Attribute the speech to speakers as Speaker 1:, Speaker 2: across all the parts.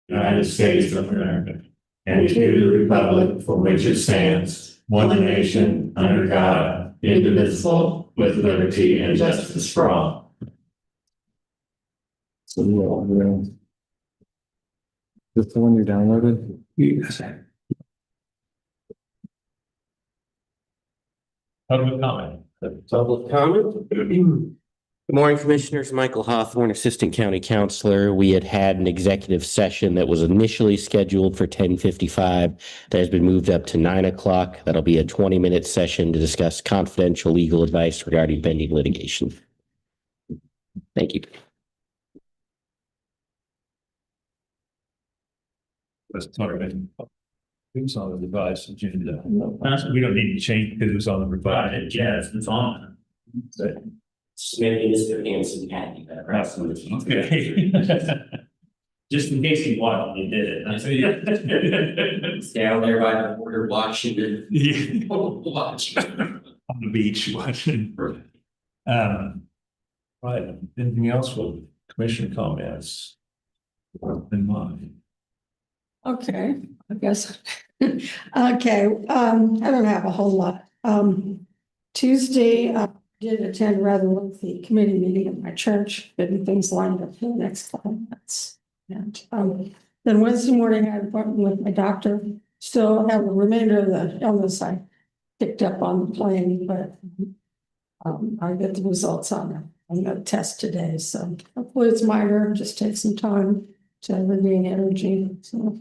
Speaker 1: United States of America, and to the republic for which it stands, one nation, under God, indivisible, with liberty and justice for all.
Speaker 2: So this the one you downloaded?
Speaker 1: Yes. Public comment.
Speaker 3: Public comment. Good morning, Commissioners. Michael Hawthorne, Assistant County Counselor. We had an executive session that was initially scheduled for 10:55. That has been moved up to 9 o'clock. That'll be a 20-minute session to discuss confidential legal advice regarding pending litigation. Thank you.
Speaker 1: It was on the revised agenda. We don't need to change because it was on the revised. Yes, it's on.
Speaker 3: Maybe Mr. Hanson had you that.
Speaker 1: Okay. Just in case he wanted, he did it.
Speaker 3: Down there by the border watching it.
Speaker 1: Yeah.
Speaker 3: Watching.
Speaker 1: On the beach watching. Right, anything else with commissioner comments? In mind.
Speaker 4: Okay, I guess. Okay, I don't have a whole lot. Tuesday, I did attend a rather lengthy committee meeting at my church, getting things lined up for the next couple of months. And then Wednesday morning, I had an appointment with my doctor. Still have the remainder of the illness I picked up on the plane, but I get the results on the test today. So hopefully it's minor, just take some time to regain energy. So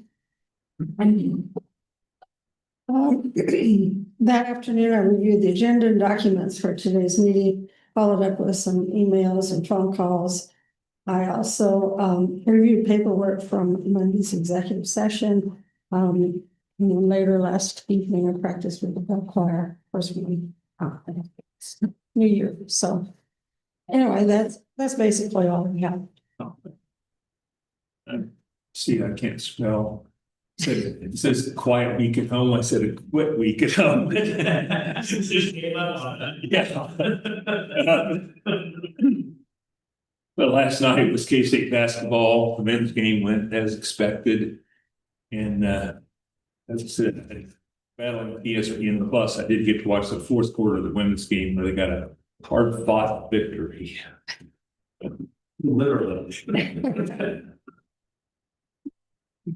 Speaker 4: that afternoon, I reviewed the agenda and documents for today's meeting, followed up with some emails and phone calls. I also reviewed paperwork from Monday's executive session. And then later last evening, I practiced with the bell choir. Of course, it's New Year. So anyway, that's basically all we have.
Speaker 1: See, I can't spell. It says quiet week at home. I said a quit week at home. Just gave up on it. Yeah. But last night was K-State basketball. The men's game went as expected. And as I said, battling with ESPN Plus, I did get to watch the fourth quarter of the women's game where they got a hard-fought victory. Literally.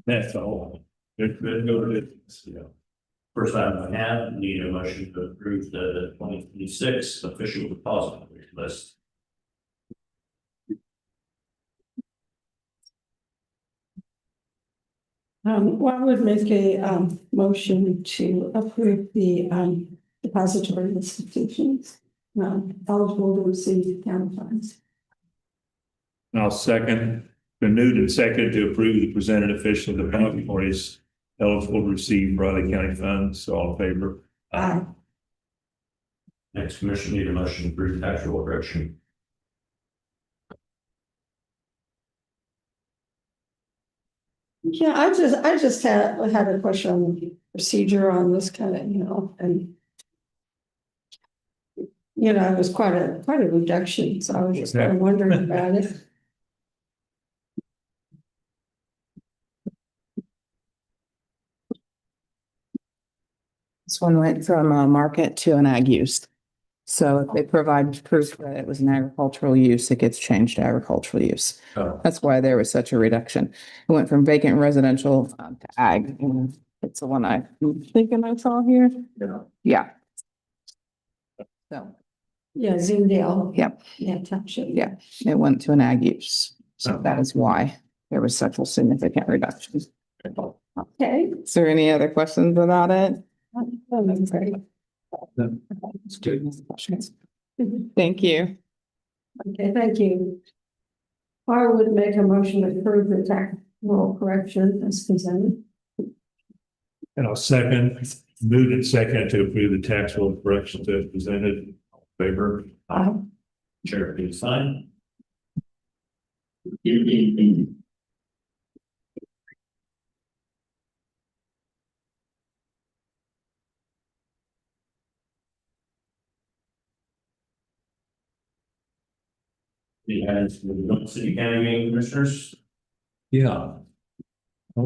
Speaker 1: That's all. Good, go to this, yeah.
Speaker 5: First item I have, need a motion to approve the 2026 official depository list.
Speaker 4: Well, I would make a motion to approve the depository institutions eligible to receive county funds.
Speaker 1: And I'll second. Been moved and seconded to approve the presented official depositories eligible to receive Riley County funds. So all in favor?
Speaker 4: Aye.
Speaker 5: Next, commission need a motion to approve tax roll correction.
Speaker 4: Yeah, I just had a question on the procedure on this kind of, and it was quite a reduction, so I was just kind of wondering about it.
Speaker 6: This one went from a market to an ag use. So if they provide proof that it was an agricultural use, it gets changed to agricultural use.
Speaker 1: Oh.
Speaker 6: That's why there was such a reduction. It went from vacant residential to ag. And it's the one I'm thinking I saw here. Yeah. So,
Speaker 4: Yeah, Zoomdale.
Speaker 6: Yep.
Speaker 4: Yeah, township.
Speaker 6: yeah, it went to an ag use. So that is why there was such a significant reduction.
Speaker 4: Okay.
Speaker 6: Is there any other questions about it? Thank you.
Speaker 4: Okay, thank you. I would make a motion to approve the tax roll correction as presented.
Speaker 1: And I'll second. Moved and seconded to approve the tax roll corrections as presented. All in favor?
Speaker 4: Aye.
Speaker 5: Chair, please sign. The items for the City County Commissioners.
Speaker 1: Yeah. How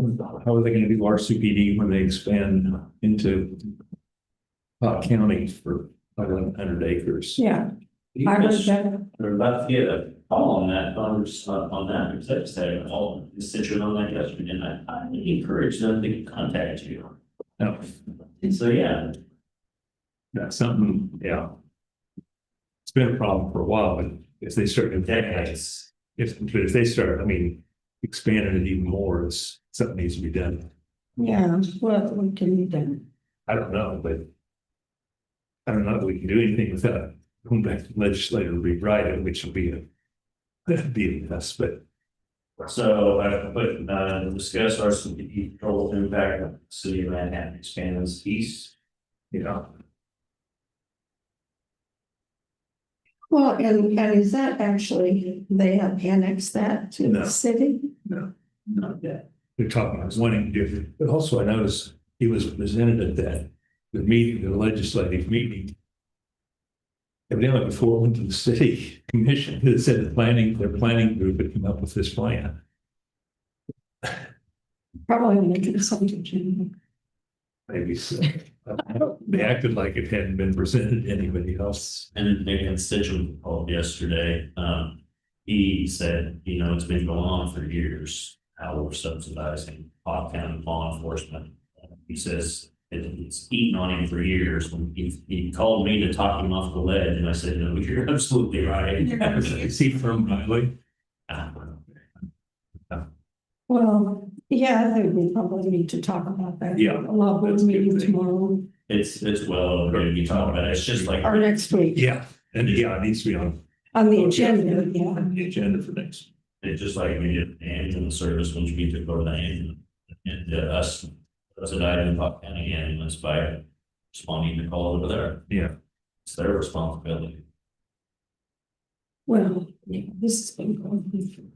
Speaker 1: are they gonna do RCPD when they expand into county for 1,100 acres?
Speaker 4: Yeah, I heard that.
Speaker 5: We're about to get a call on that, on that, executive session, all the situation on that yesterday, and I encourage them to contact you.
Speaker 1: No,
Speaker 5: And so, yeah,
Speaker 1: that's something, yeah. It's been a problem for a while, but if they start,
Speaker 5: decades.
Speaker 1: if they start, I mean, expanding it even more, it's something needs to be done.
Speaker 4: Yeah, what can be done?
Speaker 1: I don't know, but I don't know that we can do anything without going back to the legislature to rewrite it, which will be that'd be a mess, but
Speaker 5: So I put, discuss our control impact of the city of Manhattan expands east.
Speaker 1: you know,
Speaker 4: Well, and is that actually, they have annexed that to
Speaker 1: No.
Speaker 4: the city?
Speaker 1: no,
Speaker 5: Not yet.
Speaker 1: they're talking about wanting to do, but also I noticed he was presented at the meeting, the legislative meeting. Evidently before it went to the city commission, it said their planning group had come up with this plan.
Speaker 4: Probably only consultant.
Speaker 1: Maybe so. They acted like it hadn't been presented to anybody else.
Speaker 5: And a constituent called yesterday, he said, you know, it's been going on for years, how we're subsidizing Pot County law enforcement. He says it's eaten on him for years. When he called me to talk him off the ledge, and I said, no, you're absolutely right.
Speaker 1: Is he from Riley?
Speaker 4: Well, yeah, I think we probably need to talk about that.
Speaker 1: Yeah,
Speaker 4: A lot
Speaker 1: that's
Speaker 4: of
Speaker 1: a good
Speaker 4: meeting
Speaker 1: thing.
Speaker 4: tomorrow
Speaker 5: It's well overdue to talk about it. It's just like,
Speaker 4: or next week
Speaker 1: Yeah, and yeah, it needs to be on
Speaker 4: on the agenda, yeah.
Speaker 1: the agenda for next.
Speaker 5: it's just like we did the ambulance service when we took over the ambulance. And us subsidizing Pot County ambulance by responding to calls over there.
Speaker 1: Yeah.
Speaker 5: It's their responsibility.
Speaker 4: Well, yeah, this has been going on.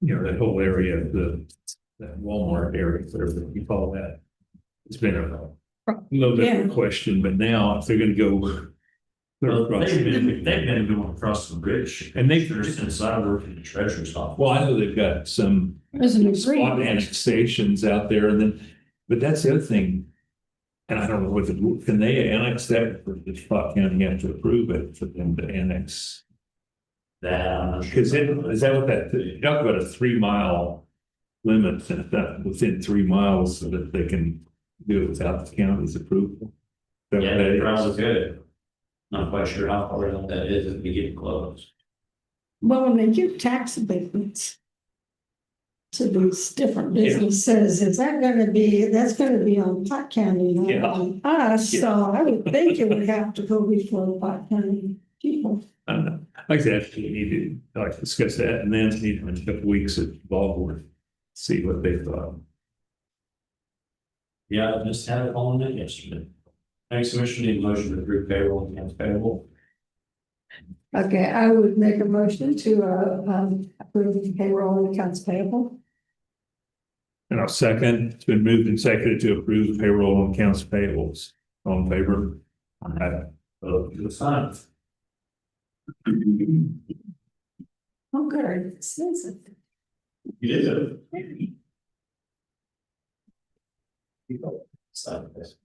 Speaker 1: You know, that whole area, that Walmart area, whatever you call that. It's been a little bit of a question, but now if they're gonna go.
Speaker 5: Well, they've been going across the bridge.
Speaker 1: And they've-
Speaker 5: Since I worked in the treasurer's office.
Speaker 1: Well, I know they've got some
Speaker 4: There's an
Speaker 1: spot
Speaker 4: agreement.
Speaker 1: annexations out there and then, but that's the other thing. And I don't know what can they annex that for the Pot County have to approve it for them to annex?
Speaker 5: That, I'm not sure.
Speaker 1: Because is that what that, you talk about a 3 mile limit, and that within 3 miles so that they can do it without the county's approval? Is that what
Speaker 5: Yeah,
Speaker 1: that
Speaker 5: they
Speaker 1: is?
Speaker 5: probably could. Not quite sure how far out that is if we get close.
Speaker 4: Well, when they give tax abatements to these different businesses, is that gonna be, that's gonna be on Pot County, not
Speaker 1: Yeah.
Speaker 4: on us? So I would think it would have to go before the Pot County people.
Speaker 1: I don't know. Like I said, we need to like discuss that and then need in a couple of weeks at ball board, see what they thought.
Speaker 5: Yeah, I just had it on it yesterday. Thanks, Commissioner, need a motion to approve payroll and accounts payable.
Speaker 4: Okay, I would make a motion to approve the payroll and accounts payable.
Speaker 1: And I'll second, it's been moved and seconded to approve payroll and accounts payables. All in favor? Aye.
Speaker 5: Vote to the side.
Speaker 4: Oh, good, it says it.
Speaker 5: You did. Side of this.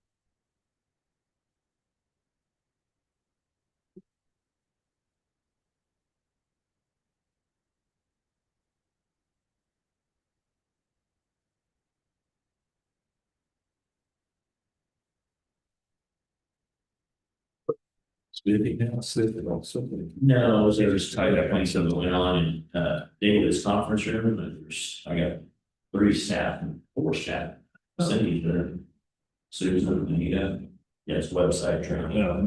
Speaker 1: It's busy now, sitting on something.
Speaker 5: No, it was just tied up on something that went on in David's conference room, and I got 3 staff and 4 staff. Cindy there. Susan, Anita, yes, website training.
Speaker 1: Yeah,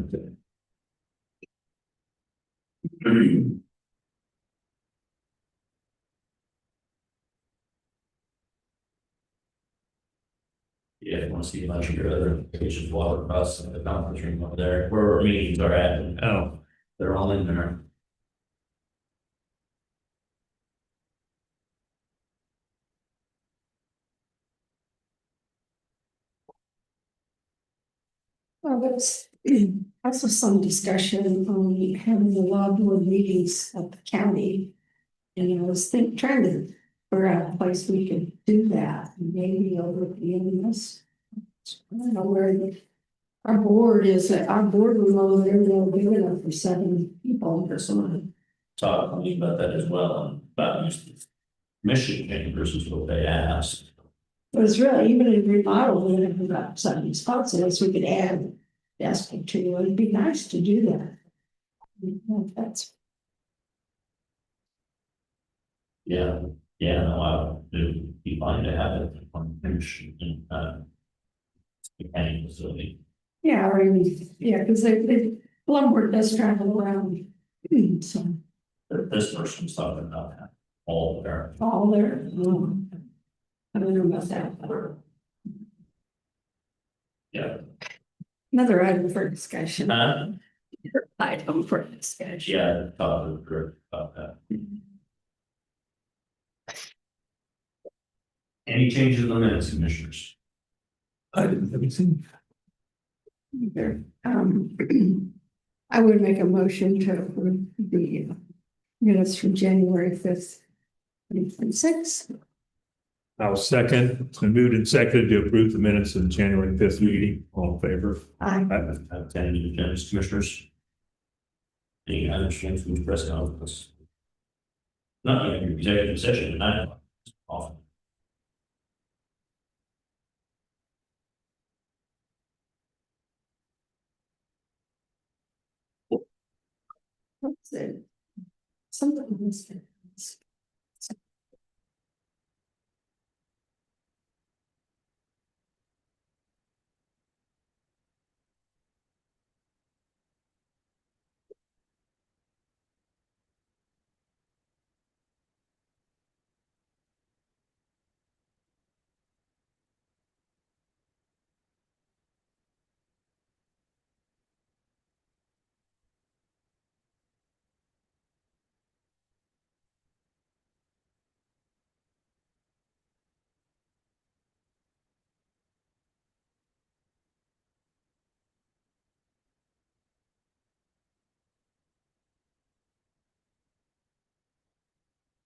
Speaker 5: Yeah, if you want to see a bunch of your other applications while across in the conference room over there, where our meetings are at,
Speaker 1: oh,
Speaker 5: they're all in there.
Speaker 4: Well, that's also some discussion on having the law board meetings at the county. And I was trying to figure out a place we could do that, maybe over at the end of this. I don't know where our board is, our board room over there, they're big enough for 7 people or something.
Speaker 5: Talk to me about that as well, and about using Michigan chambers is what they asked.
Speaker 4: But it's really, even in remodel, we're gonna have about 70 spots, so we could add desk or 2, it'd be nice to do that. That's,
Speaker 5: Yeah, no, I would be fine to have it on Michigan, the county facility.
Speaker 4: yeah, or even, yeah, because they, Blumberg does travel around, so.
Speaker 5: This person's talking about that, all there.
Speaker 4: All there. I don't know about that.
Speaker 5: Yeah.
Speaker 4: Another item for discussion.
Speaker 5: Uh,
Speaker 4: Item for discussion.
Speaker 5: yeah, talk to the group about that. Any changes in the minutes, commissioners?
Speaker 1: I haven't seen.
Speaker 4: There. I would make a motion to approve the minutes from January 5th, 2026.
Speaker 1: I'll second. It's been moved and seconded to approve the minutes of the January 5th meeting. All in favor?
Speaker 4: I,
Speaker 5: Have any agendas, commissioners? Any other change from the press conference? Not in executive session tonight. Off.
Speaker 4: what's it? Something was there.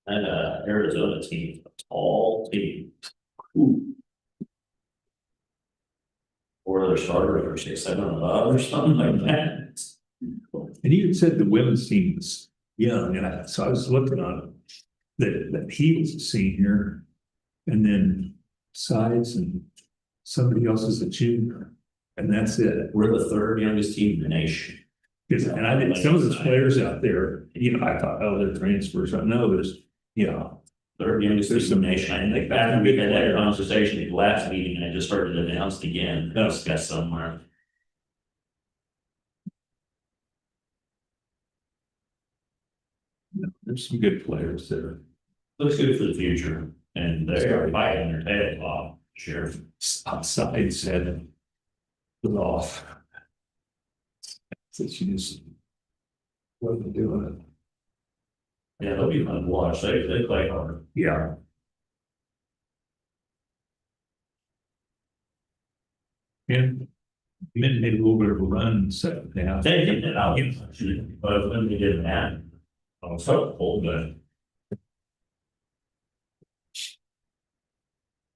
Speaker 5: And Arizona team, a tall team. Ooh. Or their starters are 6'7" above or something like that.
Speaker 1: And you had said the women's team was young, and so I was looking on it, that he was a senior. And then Sides and somebody else is a junior. And that's it.
Speaker 5: We're the 3rd youngest team in the nation.
Speaker 1: Because, and I didn't, some of those players out there, I thought, oh, they're transfers. I know there's,
Speaker 5: 3rd youngest
Speaker 1: There's
Speaker 5: team in
Speaker 1: some-
Speaker 5: the nation. I think back when we had that conversation at the last meeting, I just started announced again, discussed somewhere.
Speaker 1: there's some good players there.
Speaker 5: Looks good for the future, and they're fighting their tail off, sure.
Speaker 1: Sides said it was off. So she just wasn't doing it.
Speaker 5: Yeah, they'll be fun to watch. They play hard.
Speaker 1: Yeah. And then made a little bit of a run in the second half.
Speaker 5: They did it out, but when they didn't have, so cold, but.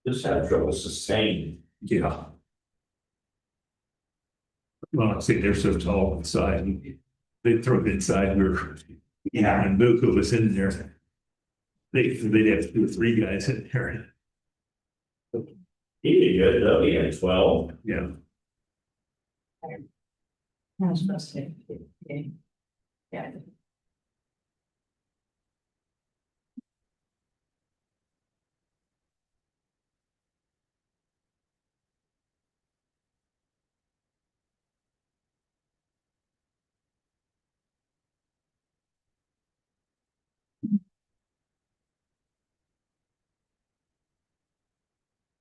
Speaker 5: Just had trouble sustaining.
Speaker 1: Yeah. Well, I say they're so tall inside, they throw it inside where, and Buka was in there. They'd have 2 or 3 guys in there.
Speaker 5: He did good though, he had 12.
Speaker 1: Yeah.
Speaker 4: Yeah.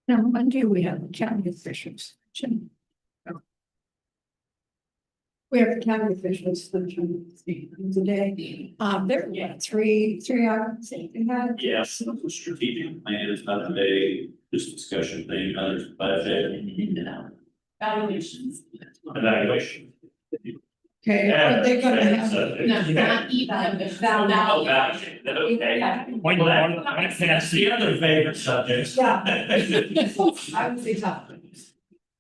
Speaker 4: Now, Monday, we have the county officials. We have the county officials today. There, yeah, three items that you had.
Speaker 5: Yes, strategic plan is not today, just discussion thing, others, budget. Evaluations. Evaluation.
Speaker 4: Okay, are they gonna have?
Speaker 7: No, not even, found out.
Speaker 5: Oh, gosh, okay.
Speaker 1: Point pass
Speaker 5: The other favorite subjects.
Speaker 7: I would say tough.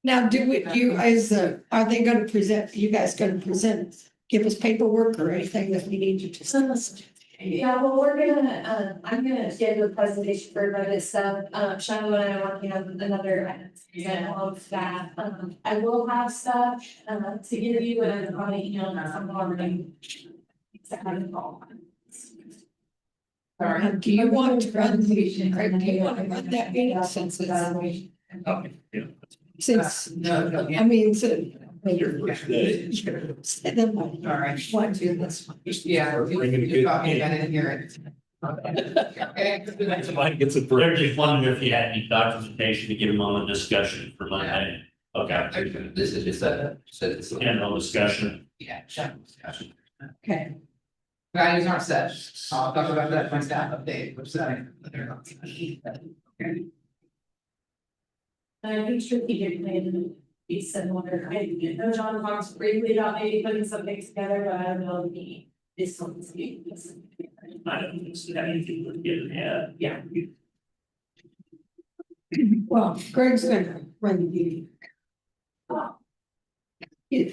Speaker 4: Now, do you guys, are they gonna present, you guys gonna present, give us paperwork or anything that we need to discuss?
Speaker 7: Yeah, well, we're gonna, I'm gonna give a presentation for budget stuff, Shiloh and I are working on another example of that. I will have stuff, to give you and on an email or something already.
Speaker 4: Do you want to run, do you want to run that meeting since it's, since, I mean, so. Then why do this?
Speaker 6: Yeah. I didn't hear it.
Speaker 1: Mine gets a
Speaker 5: They're
Speaker 1: break.
Speaker 5: just wondering if you had any documentation to give them on the discussion for Monday. Okay,
Speaker 8: This is just a, so it's.
Speaker 5: general discussion.
Speaker 8: Yeah, general discussion.
Speaker 4: Okay,
Speaker 8: Values aren't set. I'll talk about that in my staff update, which I.
Speaker 7: And I think strategic plan would be similar. I know John talks briefly about maybe putting something together, but I don't know if he is something to be.
Speaker 5: I don't see that anything would get in there.
Speaker 7: Yeah.
Speaker 4: well, Greg's gonna run the meeting.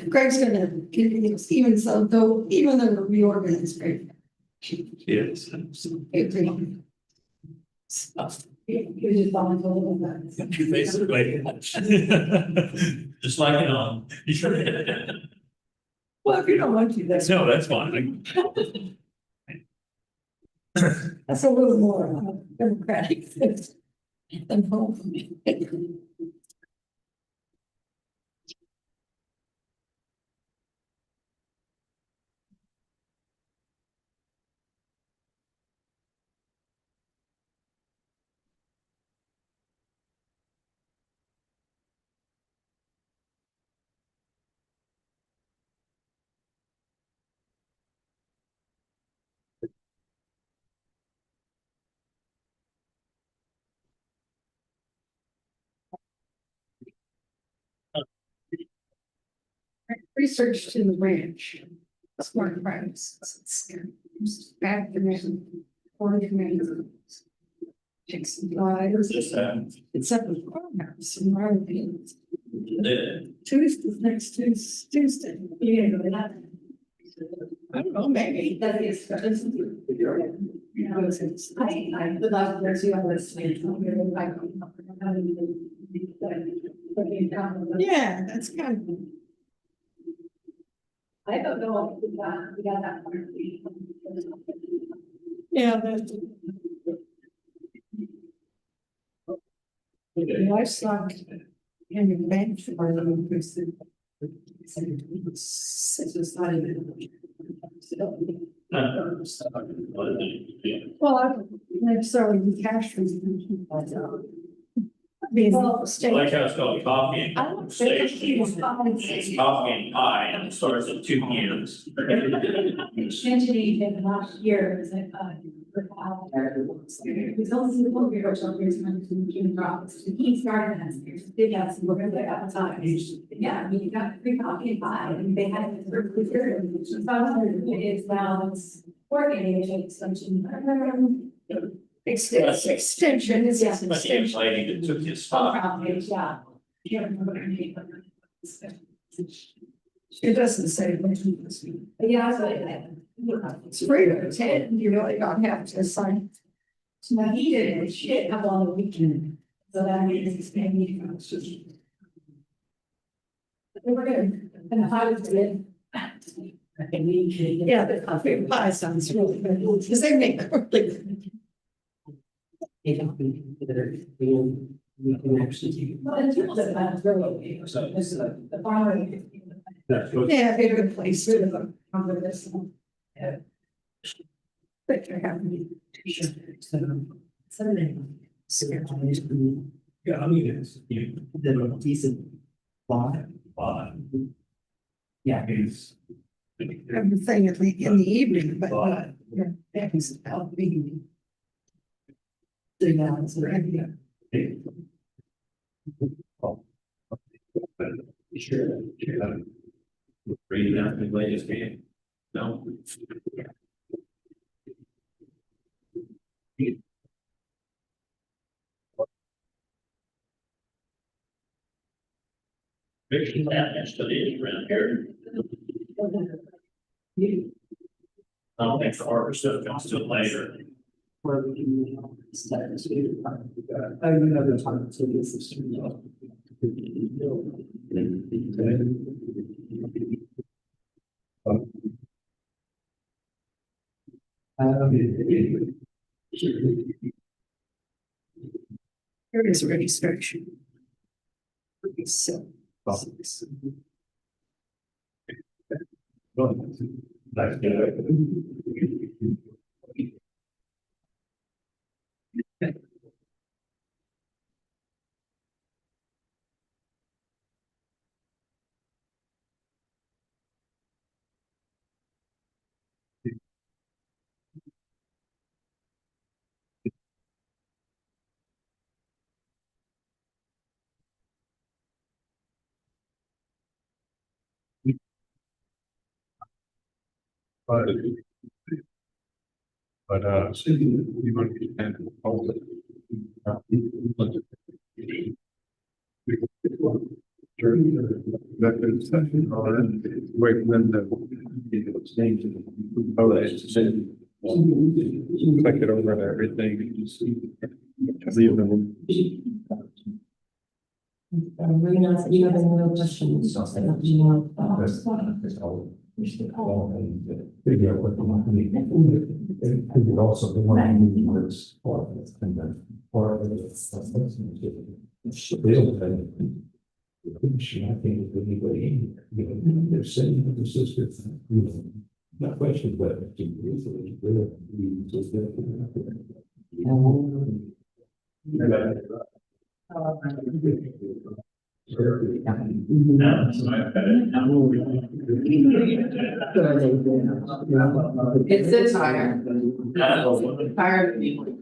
Speaker 4: Greg's gonna, even so, though, even though the reorganized, Greg.
Speaker 1: Yes.
Speaker 4: He was just volunteering that.
Speaker 1: Basically.
Speaker 5: Just like,
Speaker 4: Well, if you don't want to, that's,
Speaker 1: No, that's fine.
Speaker 4: that's a little more democratic than home. Research in the ranch. Smart prices. Back to me. Or to me. Chicks and flies. It's up in the farmhouse in Marvin. Tuesday, next Tuesday. Yeah. I don't know, maybe. That is. I would love to see all this. Yeah, that's kind of.
Speaker 7: I don't know if we got that part.
Speaker 4: Yeah, that's. Livestock and the bank for them. It's just not even. Well, I don't necessarily be cash. Being state.
Speaker 5: Like how it's called coffee
Speaker 7: I
Speaker 5: and
Speaker 7: don't think
Speaker 5: conversation.
Speaker 7: it's fine.
Speaker 5: It's coffee and pie and it starts at 2 p.m.
Speaker 7: Tragedy in last year is that, we told us the book we were talking to profits, and he started that, did have some, we're gonna at the time. Yeah, I mean, you got free coffee and pie, and they had it for clear, it is now, it's working, it's extension.
Speaker 4: Extension is
Speaker 7: Yes.
Speaker 5: But the young lady that took his spot.
Speaker 7: Yeah. Can't remember her name.
Speaker 4: It doesn't say.
Speaker 7: Yeah, so
Speaker 4: It's free to attend, you really don't have to sign.
Speaker 7: now he did, she didn't have on the weekend, so that means it's maybe. They were good, and I was good.
Speaker 4: Yeah, the coffee and pie sounds really good, because they make it really good.
Speaker 8: We can actually.
Speaker 7: Well, and people said that was really, the farmer.
Speaker 4: Yeah, they're a good place to come with this. Yeah. But you're having.
Speaker 1: Yeah, I mean, it's,
Speaker 8: Then a decent lot. Yeah.
Speaker 1: it's.
Speaker 4: Everything in the evening, but yeah, it's about being.
Speaker 1: Sure.
Speaker 5: Reading out the latest game. No. Fixing that yesterday around here. I don't think the harbor stuff comes till later.
Speaker 4: Here is registration. So.
Speaker 2: So you want to be kind of public. During the executive session, or wait, when the. Oh, that's it. Click it over and everything. Leave them.
Speaker 4: You have any other questions?
Speaker 2: Figure out what the money. It could also be one of the words for it, and then for it. I think if anybody, they're saying that the sisters, not question, but.
Speaker 8: It sits higher. Higher than you.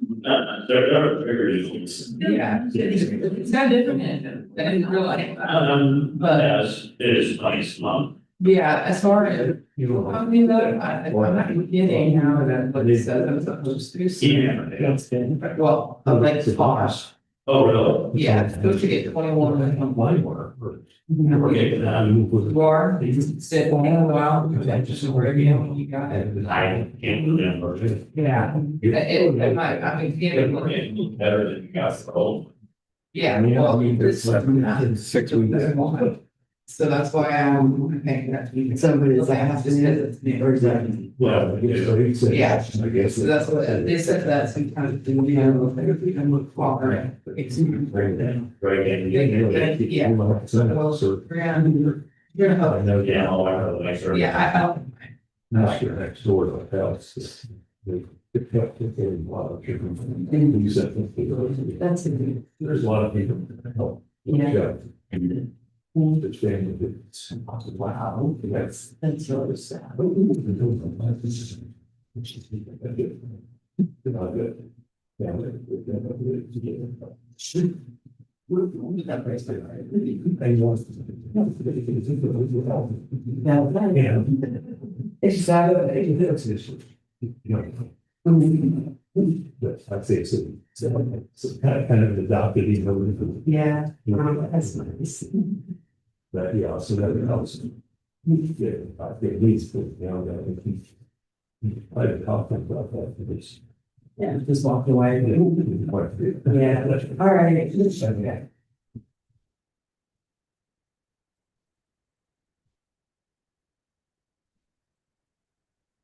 Speaker 8: Yeah, it's no different than real life. But
Speaker 5: Yes, it is nice, Mom.
Speaker 8: yeah, as far as, I mean, I'm not getting how that, like, says, I'm supposed to.
Speaker 5: Yeah.
Speaker 8: Well, I'm like spas.
Speaker 5: Oh, really?
Speaker 8: Yeah, it's supposed to get 21.
Speaker 5: Okay,
Speaker 8: You are, sit down a while, just when you got it.
Speaker 5: I can't remember.
Speaker 8: Yeah. It might, I mean, yeah.
Speaker 5: Better than you got the old.
Speaker 8: Yeah, well, this.
Speaker 2: 6 weeks.
Speaker 8: So that's why I'm thinking that. Somebody's asking.
Speaker 5: Well,
Speaker 8: Yeah.
Speaker 2: I guess.
Speaker 8: So that's what, they said that sometimes, you know, if can look forward. It's. Yeah. Well, you're gonna help.
Speaker 5: No, yeah, all I know, like, sort of.
Speaker 8: Yeah, I don't.
Speaker 2: Not your next door to the house. There's
Speaker 8: That's.
Speaker 2: a lot of people that help.
Speaker 8: Yeah.
Speaker 2: The family, it's, wow, that's really sad. But I'd say it's kind of adopted, you know.
Speaker 8: Yeah. That's nice.
Speaker 2: But yeah, so that helps. Yeah, I think at least, you know, that I had talked about that for this.
Speaker 8: Yeah, just walked away. Yeah, all right.
Speaker 2: Okay.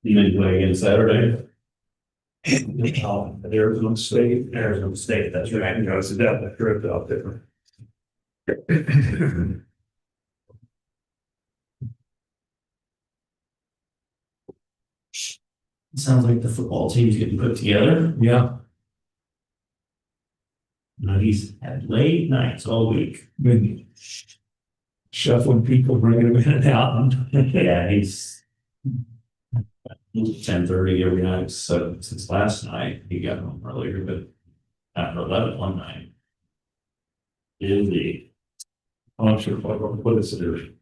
Speaker 5: You didn't play again Saturday?
Speaker 2: Arizona State.
Speaker 5: Arizona State, that's right.
Speaker 2: You know, it's a definite trip out there.
Speaker 5: Sounds like the football team's getting put together.
Speaker 2: Yeah.
Speaker 5: No, he's had late nights all week.
Speaker 2: Been shuffling people, bringing them in and out.
Speaker 5: Yeah, he's 10:30 every night, so since last night, he got home earlier, but after 11 one night. Busy.
Speaker 2: I'm sure, what is it?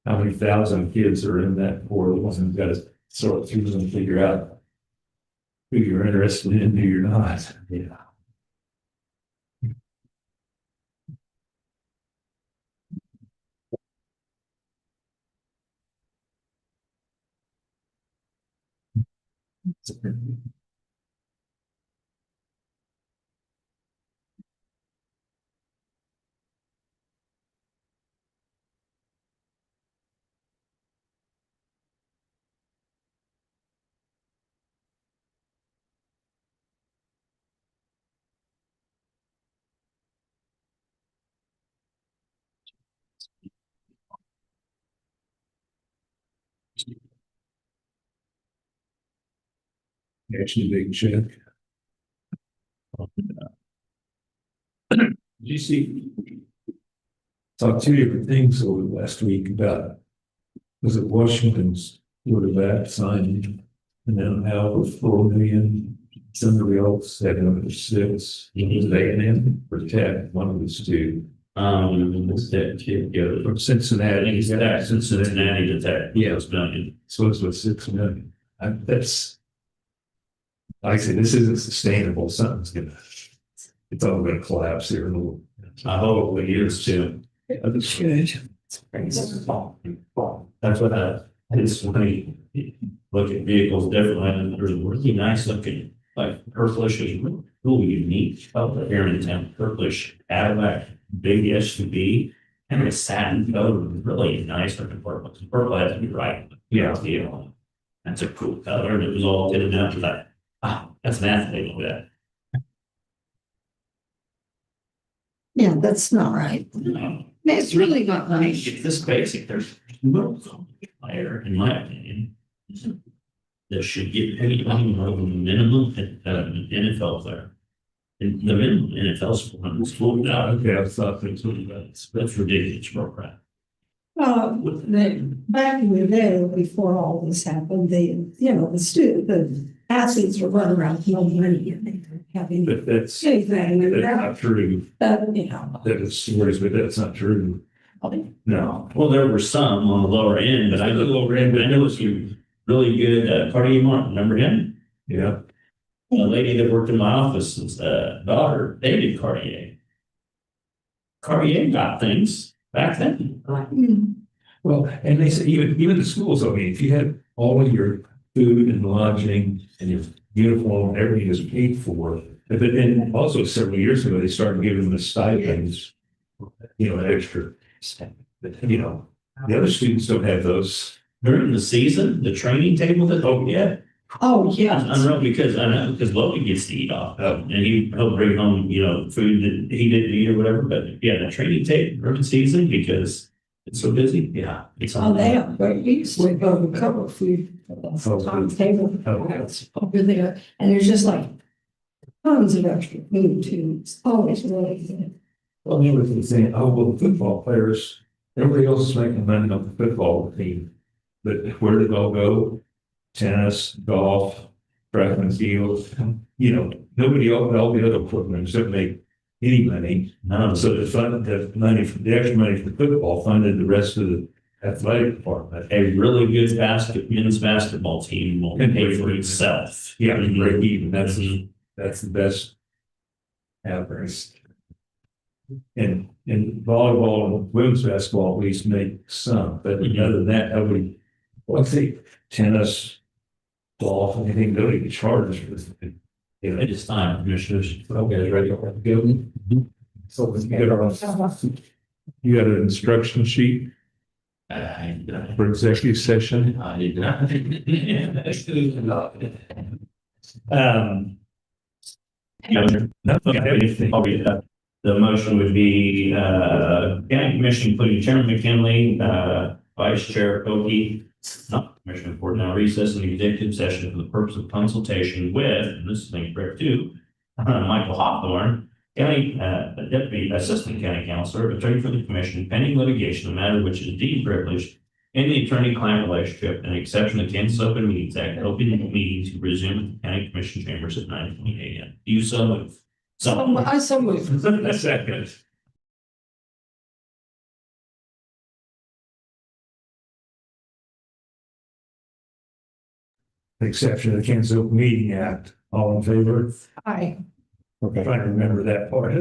Speaker 2: how many thousand kids are in that portal, and got to sort through them and figure out who you're interested in, who you're not. Yeah. Actually, big check. You see, saw two different things over the last week about, was it Washington's quarterback signing, and then how the 4 million, somebody else had number 6, was A&M or Tech, one of those two.
Speaker 5: It's that kid, yeah,
Speaker 2: From Cincinnati.
Speaker 5: he's that Cincinnati to Tech.
Speaker 2: Yeah.
Speaker 5: It's million.
Speaker 2: So it's with 6 million. That's, like I say, this isn't sustainable. Something's gonna, it's all gonna collapse here in a little.
Speaker 5: I hope it is too.
Speaker 2: That's good.
Speaker 5: That's what it's funny, look at vehicles differently, and there's a really nice looking, like purplish is really unique out there in town, purplish Cadillac, big SUV. And it's satin color, really nice looking purple, purple has to be right.
Speaker 2: Yeah.
Speaker 5: Deal. That's a cool color, and it was all tinted out to that, that's an athlete with that.
Speaker 4: Yeah, that's not right. It's really not nice.
Speaker 5: It's this basic, there's no player, in my opinion. That should get paid on the minimum NFL player. And the minimum NFL sport is $40.
Speaker 2: Okay, I thought things were about.
Speaker 5: That's ridiculous for crap.
Speaker 4: Back in the day, before all this happened, the athletes were running around with no money and they didn't have any,
Speaker 2: But that's
Speaker 4: anything. And
Speaker 2: not true.
Speaker 4: that, you know.
Speaker 2: That is stories, but that's not true. No.
Speaker 5: Well, there were some on the lower end, but I know lower end, but I know it's you really good, Cartier Martin, remember him?
Speaker 2: Yeah.
Speaker 5: A lady that worked in my office, daughter dated Cartier. Cartier got things back then.
Speaker 2: Well, and they say even the schools, I mean, if you had all of your food and lodging and your uniform, everything is paid for. But then also several years ago, they started giving them the stipends, extra. The other students don't have those.
Speaker 5: During the season, the training table that,
Speaker 4: Oh, yeah.
Speaker 5: unreal, because I know, because Logan gets to eat off, and he'll bring home, food that he didn't eat or whatever, but yeah, the training table during season, because it's so busy, yeah. It's
Speaker 4: Oh, they are, but we used to go to cover food at the top table over there, and there's just like tons of extra food too. It's always really good.
Speaker 2: Well, they were saying, the football players, everybody else is making money on the football team. But where did it all go? Tennis, golf, track and field, nobody, all the other programs don't make any money.
Speaker 5: No,
Speaker 2: So the extra money for football funded the rest of the athletic department.
Speaker 5: a really good men's basketball team will pay for itself.
Speaker 2: Yeah, break even,
Speaker 5: Mhm.
Speaker 2: that's the best ever. And volleyball and women's basketball at least make some, but other than that, nobody, well, I think tennis, golf, anything, nobody charges for this.
Speaker 5: It is time, commissioners.
Speaker 2: Okay, ready to go? So you got an instruction sheet for executive session?
Speaker 5: I'll read that. The motion would be, county commission, including Chairman McKinley, Vice Chair Oki, Commissioner Ford now recess in the executive session for the purpose of consultation with, and this is incorrect too, Michael Hawthorne, County, Deputy Assistant County Counselor, attorney for the commission, pending litigation, a matter which is deemed privileged in the attorney-client relationship, and exception to Kansas Open Meetings Act, open meetings to resume at the county commission chambers at 9:20 a.m. Do you so move?
Speaker 4: I so moved.
Speaker 2: A second. exception of the Kansas Open Meeting Act. All in favor?
Speaker 8: Hi.
Speaker 2: Trying to remember that part.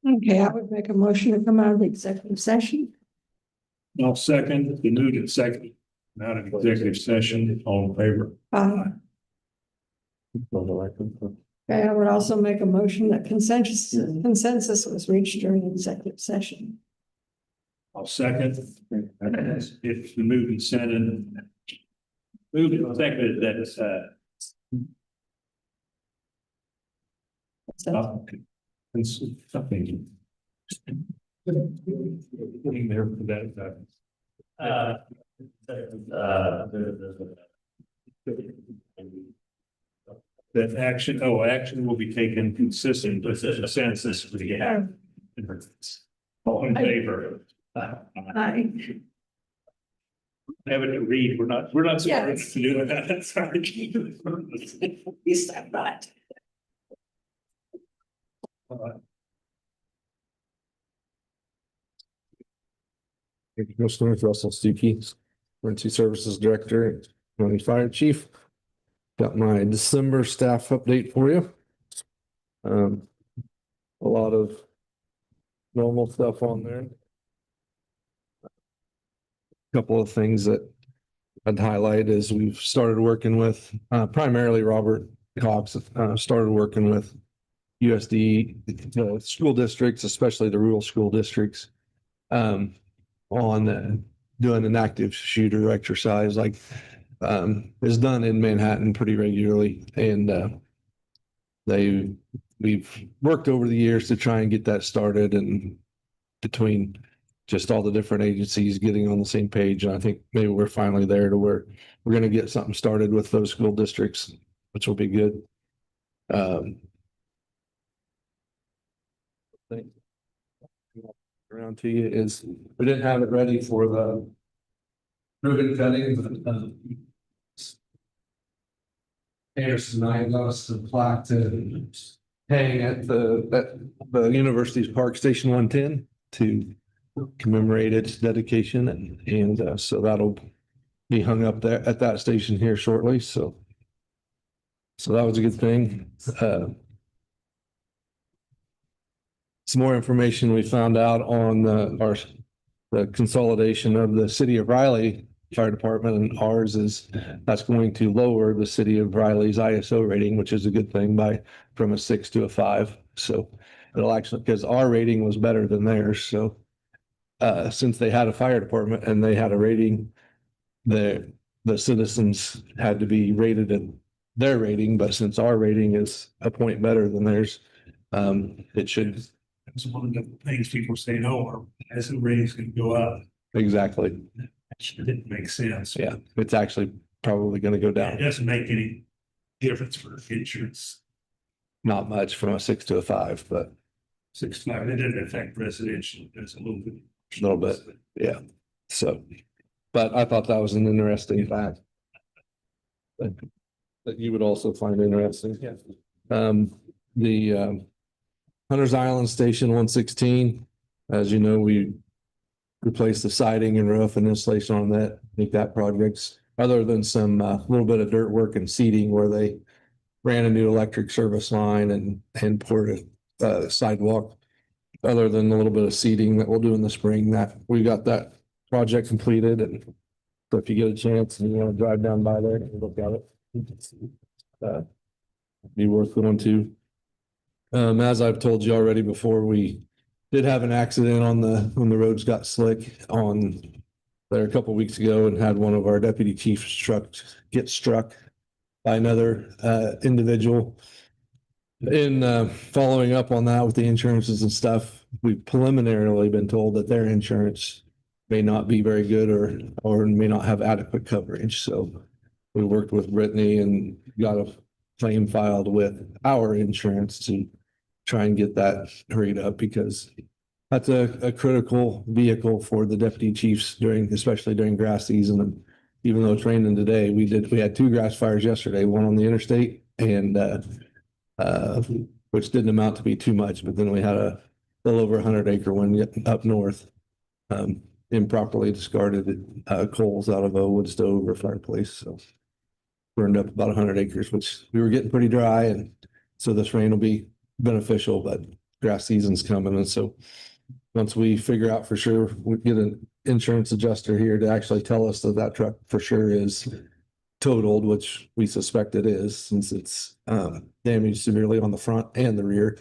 Speaker 4: Okay, I would make a motion to come out of the executive session.
Speaker 1: I'll second, the moved and second, out of executive session, all in favor.
Speaker 4: Okay, I would also make a motion that consensus was reached during the executive session.
Speaker 1: I'll second. It's the moved and seconded. Moved and seconded that is, something. Putting there for that. That action will be taken consistent with the consensus we have. All in favor?
Speaker 4: Aye.
Speaker 1: Have it to read, we're not supposed
Speaker 4: Yes.
Speaker 1: to do that, sorry.
Speaker 4: You said that.
Speaker 9: Commissioner Russell Stuckey, Emergency Services Director, County Fire Chief. Got my December staff update for you. A lot of normal stuff on there. Couple of things that I'd highlight is we've started working with primarily Robert Cox, started working with USD school districts, especially the rural school districts. On doing an active shooter exercise like is done in Manhattan pretty regularly. And we've worked over the years to try and get that started, and between just all the different agencies getting on the same page. And I think maybe we're finally there to where we're going to get something started with those school districts, which will be good. Around to you is we didn't have it ready for the ribbon cutting, but Anderson and I got us the plaque to hang at the University's Park Station 110 to commemorate its dedication, and so that'll be hung up there at that station here shortly. So that was a good thing. Some more information we found out on the consolidation of the city of Riley Fire Department and ours is that's going to lower the city of Riley's ISO rating, which is a good thing, from a 6 to a 5. So it'll actually, because our rating was better than theirs. So since they had a fire department and they had a rating, the citizens had to be rated in their rating, but since our rating is a point better than theirs, it should.
Speaker 1: It's one of the things people say, oh, as the rates can go up.
Speaker 9: Exactly.
Speaker 1: It didn't make sense.
Speaker 9: Yeah, it's actually probably going to go
Speaker 1: It
Speaker 9: down.
Speaker 1: doesn't make any difference for insurance.
Speaker 9: Not much from a 6 to a 5, but
Speaker 1: 6.5, it didn't affect residential, it's a little bit.
Speaker 9: a little bit. Yeah. So, but I thought that was an interesting fact. That you would also find interesting.
Speaker 1: Yeah.
Speaker 9: The Hunters Island Station 116, as you know, we replaced the siding and roof and installation on that. I think that project's, other than some little bit of dirt work and seeding where they ran a new electric service line and poured a sidewalk. Other than a little bit of seeding that we'll do in the spring, that we got that project completed. And so if you get a chance and you want to drive down by there and look at it, be worth going to. As I've told you already before, we did have an accident when the roads got slick on there a couple of weeks ago, and had one of our deputy chiefs get struck by another individual. In following up on that with the insurances and stuff, we've preliminarily been told that their insurance may not be very good or may not have adequate coverage. So we worked with Brittany and got a claim filed with our insurance to try and get that hurried up, because that's a critical vehicle for the deputy chiefs especially during grass season. And even though it's raining today, we had 2 grass fires yesterday, one on the interstate and which didn't amount to be too much, but then we had a little over 100-acre one up north, improperly discarded coals out of a wood stove or fireplace. So burned up about 100 acres, which we were getting pretty dry. And so this rain will be beneficial, but grass season's coming. And so once we figure out for sure, we get an insurance adjuster here to actually tell us that that truck for sure is totaled, which we suspect it is, since it's damaged severely on the front and the rear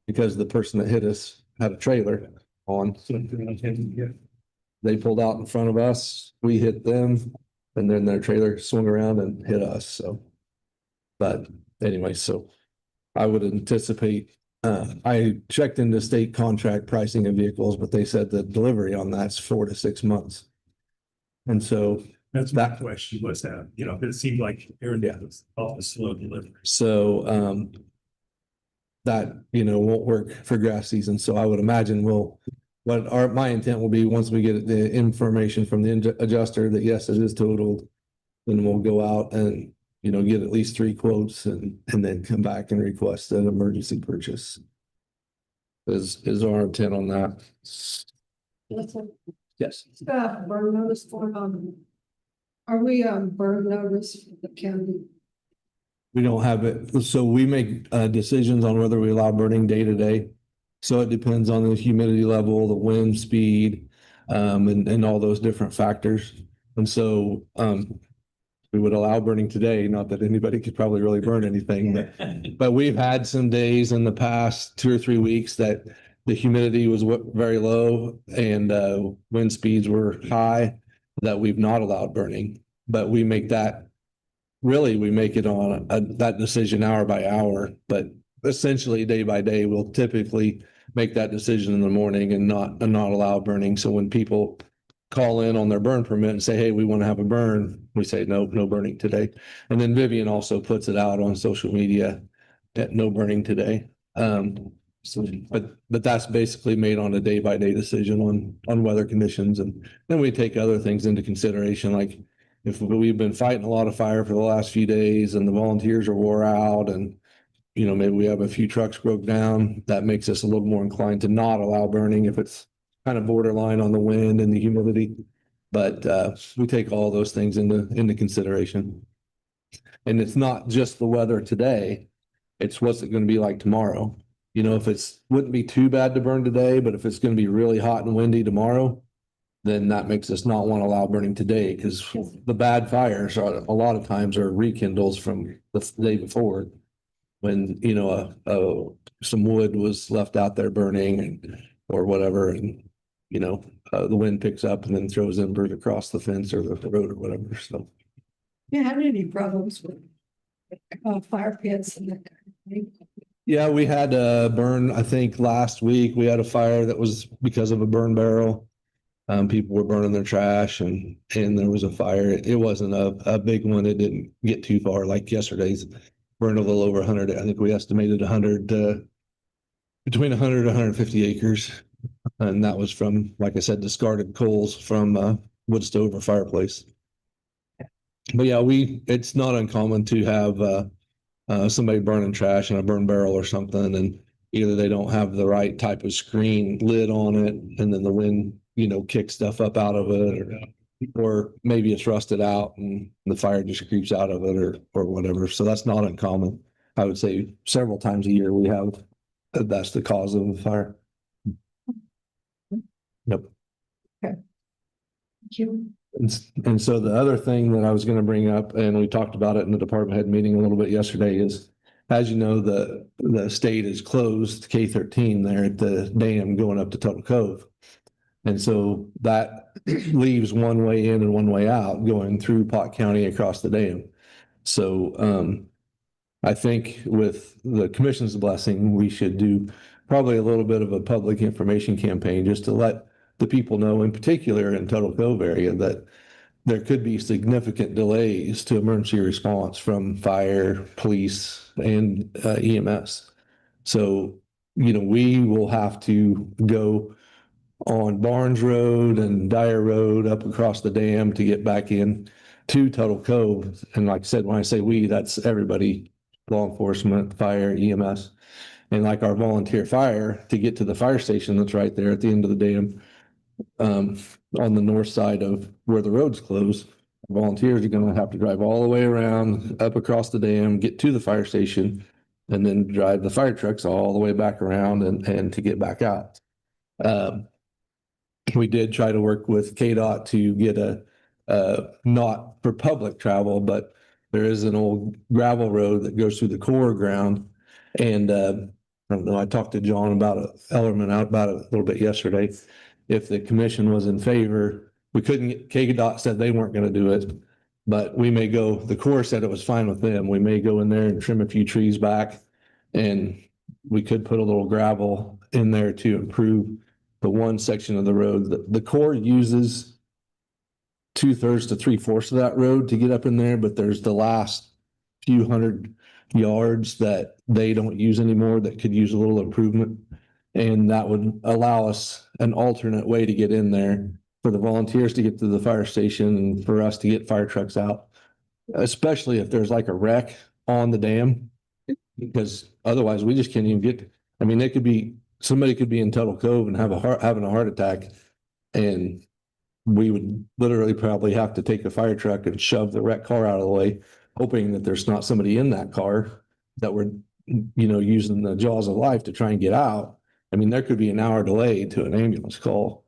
Speaker 9: because the person that hit us had a trailer on. They pulled out in front of us, we hit them, and then their trailer swung around and hit us, so. But anyway, so I would anticipate, I checked into state contract pricing of vehicles, but they said the delivery on that's 4 to 6 months. And so
Speaker 2: That's my question was that, it seemed like Aaron was off the slow delivery.
Speaker 9: So that, won't work for grass season. So I would imagine my intent will be, once we get the information from the adjuster that yes, it is totaled, then we'll go out and, get at least 3 quotes and then come back and request an emergency purchase. Is our intent on that. Yes.
Speaker 4: Burn notice going on. Are we on burn notice for the county?
Speaker 9: We don't have it. So we make decisions on whether we allow burning day to day. So it depends on the humidity level, the wind speed, and all those different factors. And so we would allow burning today, not that anybody could probably really burn anything, but we've had some days in the past 2 or 3 weeks that the humidity was very low and wind speeds were high, that we've not allowed burning. But we make that, really, we make it on that decision hour by hour, but essentially day by day, we'll typically make that decision in the morning and not allow burning. So when people call in on their burn permit and say, hey, we want to have a burn, we say, no burning today. And then Vivian also puts it out on social media that no burning today. But that's basically made on a day by day decision on weather conditions. And then we take other things into consideration, like if we've been fighting a lot of fire for the last few days and the volunteers are wore out and, maybe we have a few trucks broke down, that makes us a little more inclined to not allow burning if it's kind of borderline on the wind and the humidity. But we take all those things into consideration. And it's not just the weather today, it's what's it going to be like tomorrow. If wouldn't be too bad to burn today, but if it's going to be really hot and windy tomorrow, then that makes us not want to allow burning today, because the bad fires are a lot of times are rekindles from the day before when, some wood was left out there burning or whatever. And, the wind picks up and then throws embers across the fence or the road or whatever. So.
Speaker 4: You have any problems with fire pits and that kind of thing?
Speaker 9: Yeah, we had a burn, I think last week, we had a fire that was because of a burn barrel. People were burning their trash and there was a fire. It wasn't a big one. It didn't get too far like yesterday's. Burned a little over 100. I think we estimated 100, between 100 and 150 acres. And that was from, like I said, discarded coals from wood stove or fireplace. But yeah, it's not uncommon to have somebody burning trash in a burn barrel or something, and either they don't have the right type of screen lid on it, and then the wind, kicks stuff up out of it, or maybe it's rusted out and the fire just creeps out of it or whatever. So that's not uncommon. I would say several times a year that's the cause of the fire. Yep.
Speaker 4: Okay. Thank you.
Speaker 9: And so the other thing that I was going to bring up, and we talked about it in the department head meeting a little bit yesterday, is, as you know, the state is closed K-13 there at the dam going up to Tuttle Cove. And so that leaves one way in and one way out going through Pot County across the dam. So I think with the commission's blessing, we should do probably a little bit of a public information campaign just to let the people know, in particular in Tuttle Cove area, that there could be significant delays to emergency response from fire, police, and EMS. So, we will have to go on Barnes Road and Dyer Road up across the dam to get back in to Tuttle Cove. And like I said, when I say we, that's everybody, law enforcement, fire, EMS. And like our volunteer fire, to get to the fire station that's right there at the end of the dam, on the north side of where the road's closed, volunteers are going to have to drive all the way around, up across the dam, get to the fire station, and then drive the fire trucks all the way back around and to get back out. We did try to work with KDOT to get not for public travel, but there is an old gravel road that goes through the core ground. And I don't know, I talked to John about it, Ellerman out about it a little bit yesterday. If the commission was in favor, we couldn't get, KDOT said they weren't going to do it, but we may go, the Corps said it was fine with them. We may go in there and trim a few trees back, and we could put a little gravel in there to improve the one section of the road. The Corps uses 2/3 to 3/4 of that road to get up in there, but there's the last few hundred yards that they don't use anymore that could use a little improvement. And that would allow us an alternate way to get in there for the volunteers to get to the fire station and for us to get fire trucks out, especially if there's like a wreck on the dam, because otherwise we just can't even get, I mean, it could be, somebody could be in Tuttle Cove and having a heart attack, and we would literally probably have to take a fire truck and shove the wrecked car out of the way, hoping that there's not somebody in that car that we're, using the jaws of life to try and get out. I mean, there could be an hour delay to an ambulance call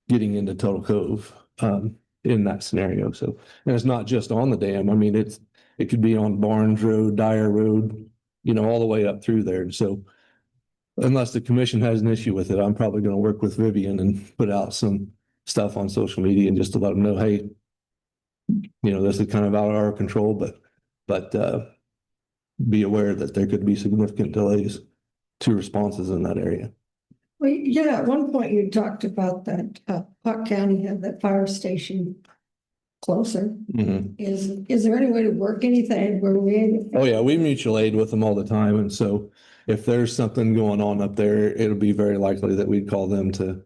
Speaker 9: getting into Tuttle Cove in that scenario. So, and it's not just on the dam. I mean, it could be on Barnes Road, Dyer Road, all the way up through there. And so unless the commission has an issue with it, I'm probably going to work with Vivian and put out some stuff on social media and just to let them know, hey, this is kind of out of our control, but be aware that there could be significant delays to responses in that area.
Speaker 4: Well, at one point you talked about that Puck County had that fire station closer.
Speaker 9: Mhm.
Speaker 4: Is there any way to work anything where we?
Speaker 9: Oh yeah, we mutual aid with them all the time. And so if there's something going on up there, it'll be very likely that we'd call them to,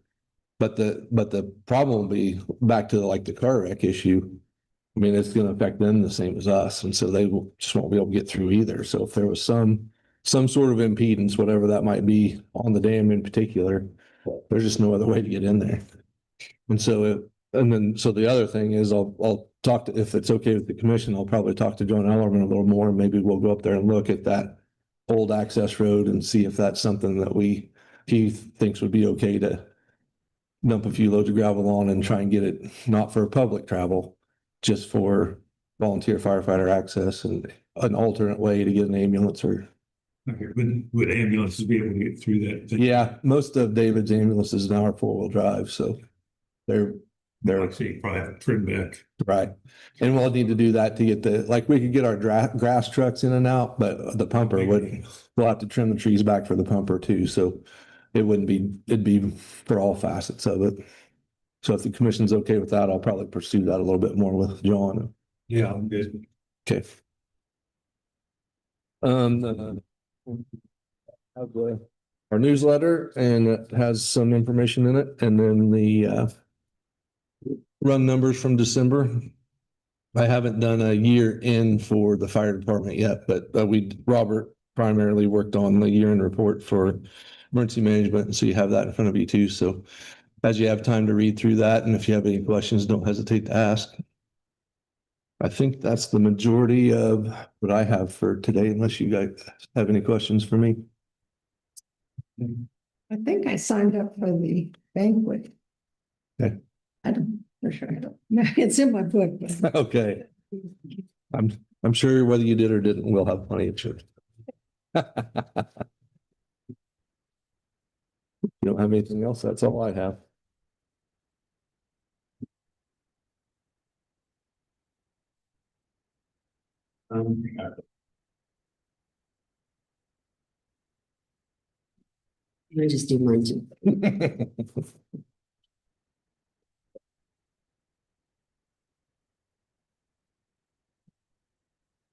Speaker 9: but the problem will be back to like the car wreck issue. I mean, it's going to affect them the same as us. And so they just won't be able to get through either. So if there was some sort of impedance, whatever that might be on the dam in particular, there's just no other way to get in there. And so so the other thing is I'll talk to, if it's okay with the commission, I'll probably talk to John Ellerman a little more, and maybe we'll go up there and look at that old access road and see if that's something that he thinks would be okay to dump a few loads of gravel on and try and get it not for public travel, just for volunteer firefighter access and an alternate way to get an ambulance or.
Speaker 2: Okay, would ambulances be able to get through that?
Speaker 9: Yeah, most of David's ambulances now are 4-wheel drive, so they're
Speaker 2: So you probably have to trim back.
Speaker 9: right. And we'll need to do that to get we could get our grass trucks in and out, but the pumper we'll have to trim the trees back for the pumper too. So it'd be for all facets of it. So if the commission's okay with that, I'll probably pursue that a little bit more with John.
Speaker 2: Yeah, I'm good.
Speaker 9: Okay. Have our newsletter, and it has some information in it, and then the run numbers from December. I haven't done a year in for the fire department yet, but Robert primarily worked on the year-end report for emergency management, and so you have that in front of you too. So as you have time to read through that, and if you have any questions, don't hesitate to ask. I think that's the majority of what I have for today, unless you guys have any questions for me.
Speaker 4: I think I signed up for the banquet.
Speaker 9: Okay.
Speaker 4: I don't, for sure. I don't. It's in my book. But
Speaker 9: Okay. I'm sure whether you did or didn't, we'll have plenty of church. You don't have anything else? That's all I have.
Speaker 10: I just do mine too.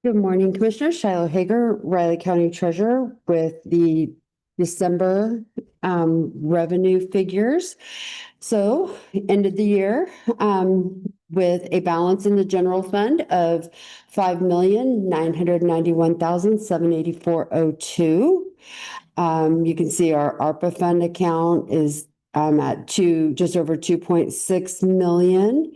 Speaker 10: Good morning, Commissioners. Shiloh Hager, Riley County Treasurer, with the December revenue figures. So ended the year with a balance in the general fund of $5,991,784.02. You can see our ARPA fund account is at just over 2.6 million.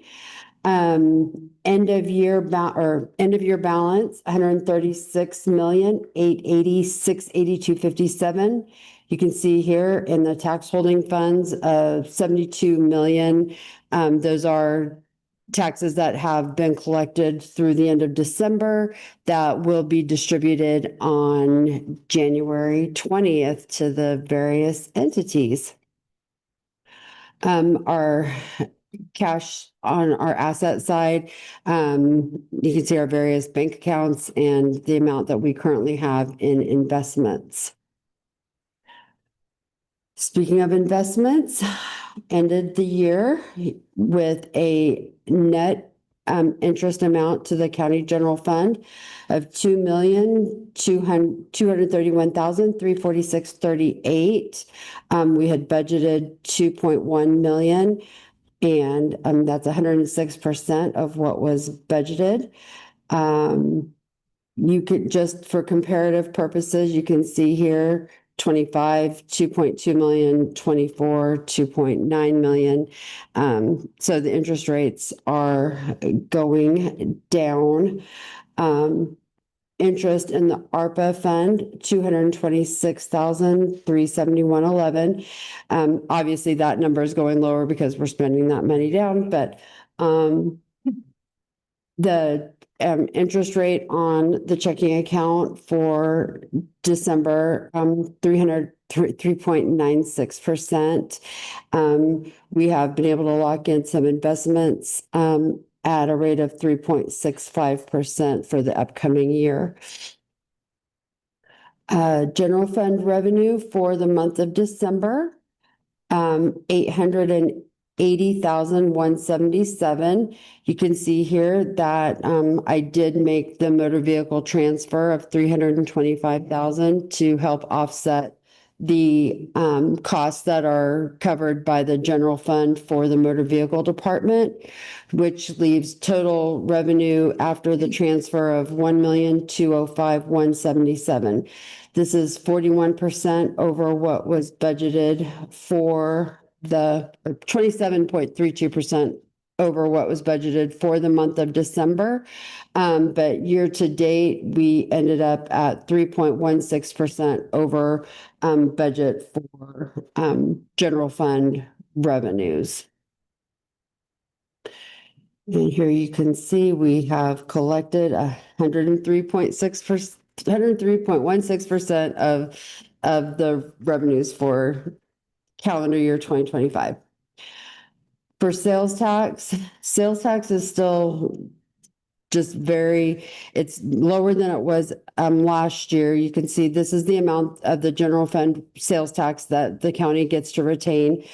Speaker 10: End of year balance, 136,880,682.57. You can see here in the tax holding funds of 72 million. Those are taxes that have been collected through the end of December that will be distributed on January 20th to the various entities. Our cash on our asset side, you can see our various bank accounts and the amount that we currently have in investments. Speaking of investments, ended the year with a net interest amount to the county general fund of $2,231,346.38. We had budgeted 2.1 million, and that's 106% of what was budgeted. You could, just for comparative purposes, you can see here 25, 2.2 million, 24, 2.9 million. So the interest rates are going down. Interest in the ARPA fund, 226,371.11. Obviously that number is going lower because we're spending that money down, but the interest rate on the checking account for December, 3.96%. We have been able to lock in some investments at a rate of 3.65% for the upcoming year. General fund revenue for the month of December, 880,177. You can see here that I did make the motor vehicle transfer of 325,000 to help offset the costs that are covered by the general fund for the motor vehicle department, which leaves total revenue after the transfer of 1,205,177. This is 41% over what was budgeted for the 27.32% over what was budgeted for the month of December. But year to date, we ended up at 3.16% over budget for general fund revenues. And here you can see we have collected 103.16% of the revenues for calendar year 2025. For sales tax is still just it's lower than it was last year. You can see this is the amount of the general fund sales tax that the county gets to retain.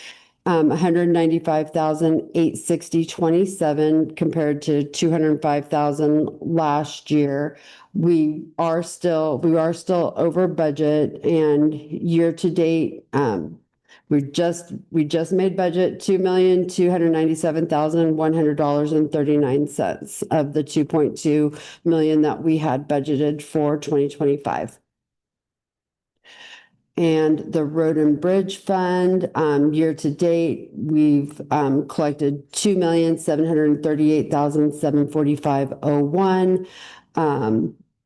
Speaker 10: 195,860.27 compared to 205,000 last year. We are still over budget, and year to date, we just made budget $2,297,100.39 of the 2.2 million that we had budgeted for 2025. And the road and bridge fund, year to date, we've collected 2,738,745.01.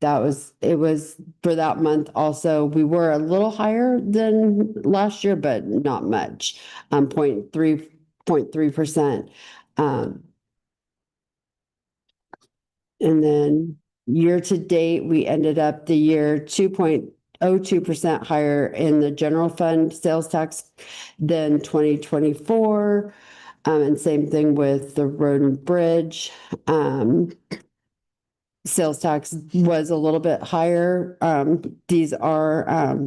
Speaker 10: It was for that month also. We were a little higher than last year, but not much, 0.3%. And then year to date, we ended up the year 2.02% higher in the general fund sales tax than 2024. And same thing with the road and bridge. Sales tax was a little bit higher. These are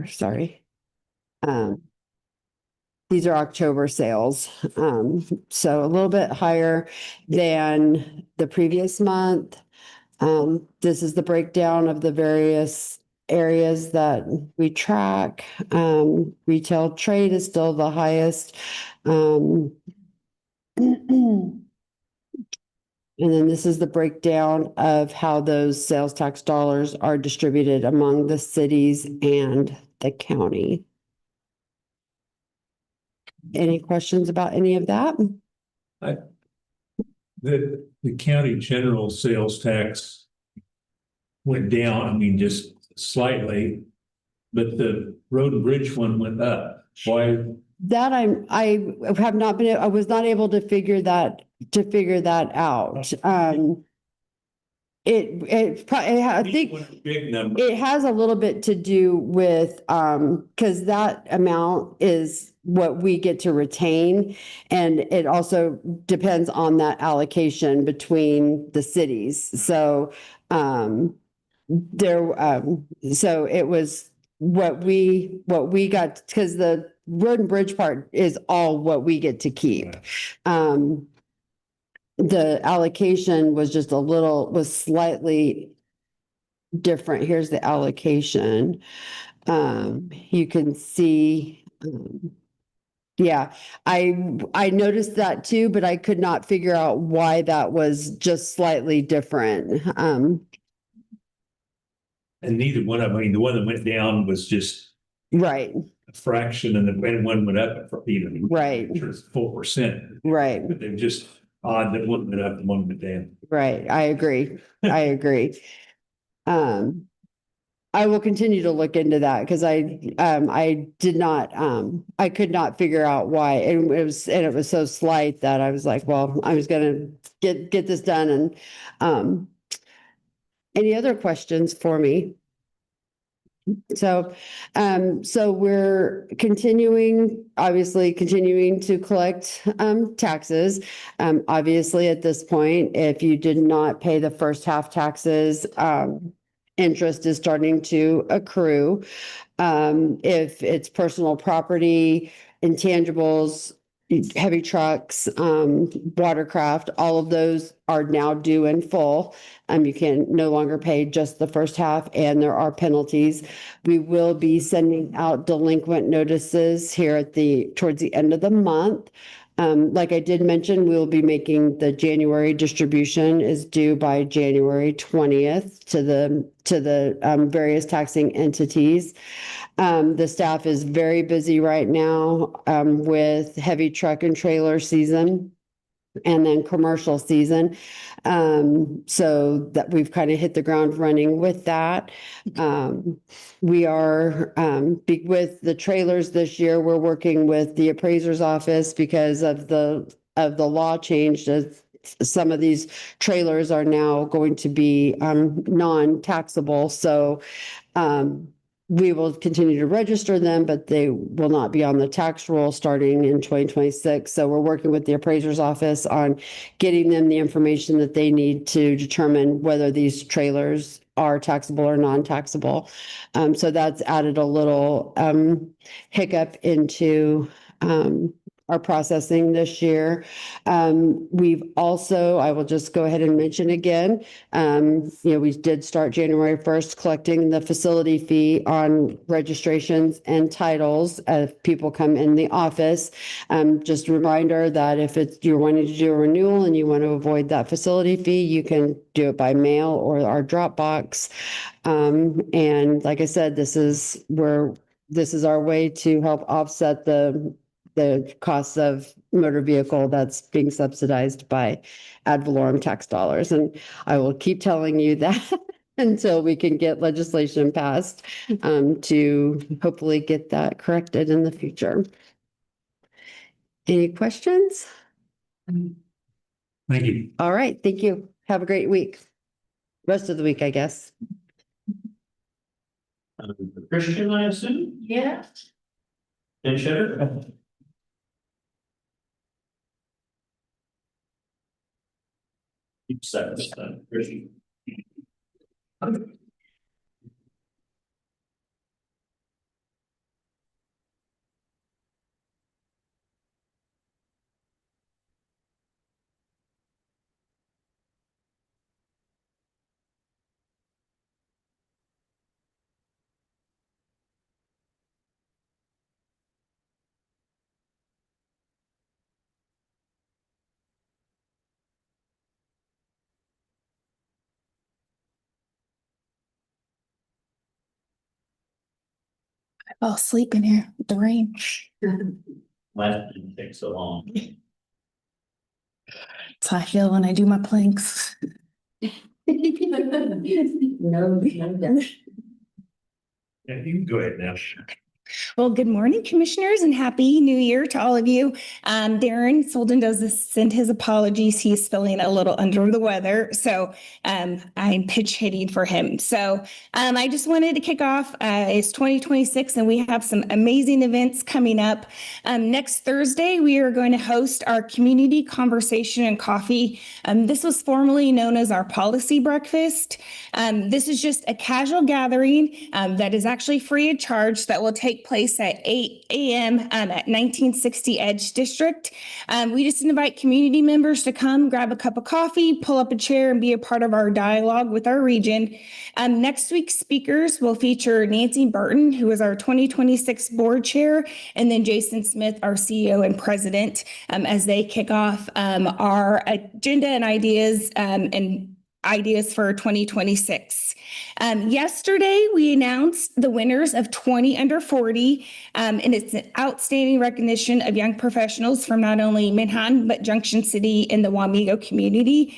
Speaker 10: sorry. These are October sales. So a little bit higher than the previous month. This is the breakdown of the various areas that we track. Retail trade is still the highest. And then this is the breakdown of how those sales tax dollars are distributed among the cities and the county. Any questions about any of that?
Speaker 1: The county general sales tax went down, I mean, just slightly, but the road and bridge one went up. Why?
Speaker 10: That I have not been, I was not able to figure that out. I think.
Speaker 1: Big number.
Speaker 10: It has a little bit to do with, because that amount is what we get to retain. And it also depends on that allocation between the cities. So, so it was what we got, because the road and bridge part is all what we get to keep. The allocation was just was slightly different. Here's the allocation. You can see, yeah, I noticed that too, but I could not figure out why that was just slightly different.
Speaker 1: And neither one of them, I mean, the one that went down was just
Speaker 10: Right,
Speaker 1: a fraction and the one went up for even.
Speaker 10: Right.
Speaker 1: It's 4%,
Speaker 10: right,
Speaker 1: but they're just odd that one went up and one went down.
Speaker 10: right. I agree. I agree. I will continue to look into that because I did not, I could not figure out why. And it was so slight that I was like, well, I was gonna get this done. And any other questions for me? So, so we're obviously continuing to collect, taxes. Obviously at this point, if you did not pay the first half taxes, interest is starting to accrue. If it's personal property, intangibles, heavy trucks, watercraft, all of those are now due in full. You can no longer pay just the first half, and there are penalties. We will be sending out delinquent notices here towards the end of the month. Like I did mention, we'll be making the January distribution is due by January 20th to the various taxing entities. The staff is very busy right now with heavy truck and trailer season and then commercial season. So that we've kind of hit the ground running with that. We are, with the trailers this year, we're working with the appraiser's office because of the law change. Some of these trailers are now going to be non-taxable. So we will continue to register them, but they will not be on the tax roll starting in 2026. So we're working with the appraiser's office on getting them the information that they need to determine whether these trailers are taxable or non-taxable. So that's added a little hiccup into our processing this year. We've also, I will just go ahead and mention again, we did start January 1st collecting the facility fee on registrations and titles as people come in the office. Just a reminder that if you're wanting to do a renewal and you want to avoid that facility fee, you can do it by mail or our Dropbox. And like I said, this is our way to help offset the costs of motor vehicle that's being subsidized by ad valorem tax dollars. And I will keep telling you that until we can get legislation passed to hopefully get that corrected in the future. Any questions?
Speaker 1: Thank you.
Speaker 10: All right. Thank you. Have a great week. Rest of the week, I guess.
Speaker 5: Christian, I assume?
Speaker 7: Yeah.
Speaker 5: And Cheddar? You said this then, Christian.
Speaker 7: I fell asleep in here with the rain.
Speaker 5: Glad it didn't take so long.
Speaker 6: That's how I feel when I do my planks.
Speaker 10: No, no.
Speaker 2: Yeah, you can go ahead now.
Speaker 11: Well, good morning, commissioners, and happy new year to all of you. Darren Solden send his apologies. He's feeling a little under the weather, so I'm pitch hitting for him. So I just wanted to kick off. It's 2026, and we have some amazing events coming up. Next Thursday, we are going to host our community conversation and coffee. This was formerly known as our policy breakfast. This is just a casual gathering that is actually free of charge that will take place at 8 a.m. At 1960 Edge District. We just invite community members to come grab a cup of coffee, pull up a chair, and be a part of our dialogue with our region. Next week's speakers will feature Nancy Burton, who is our 2026 board chair, and then Jason Smith, our CEO and president, as they kick off our agenda and ideas for 2026. Yesterday, we announced the winners of 20 Under 40, and it's an outstanding recognition of young professionals from not only Manhattan, but Junction City and the Wamego community.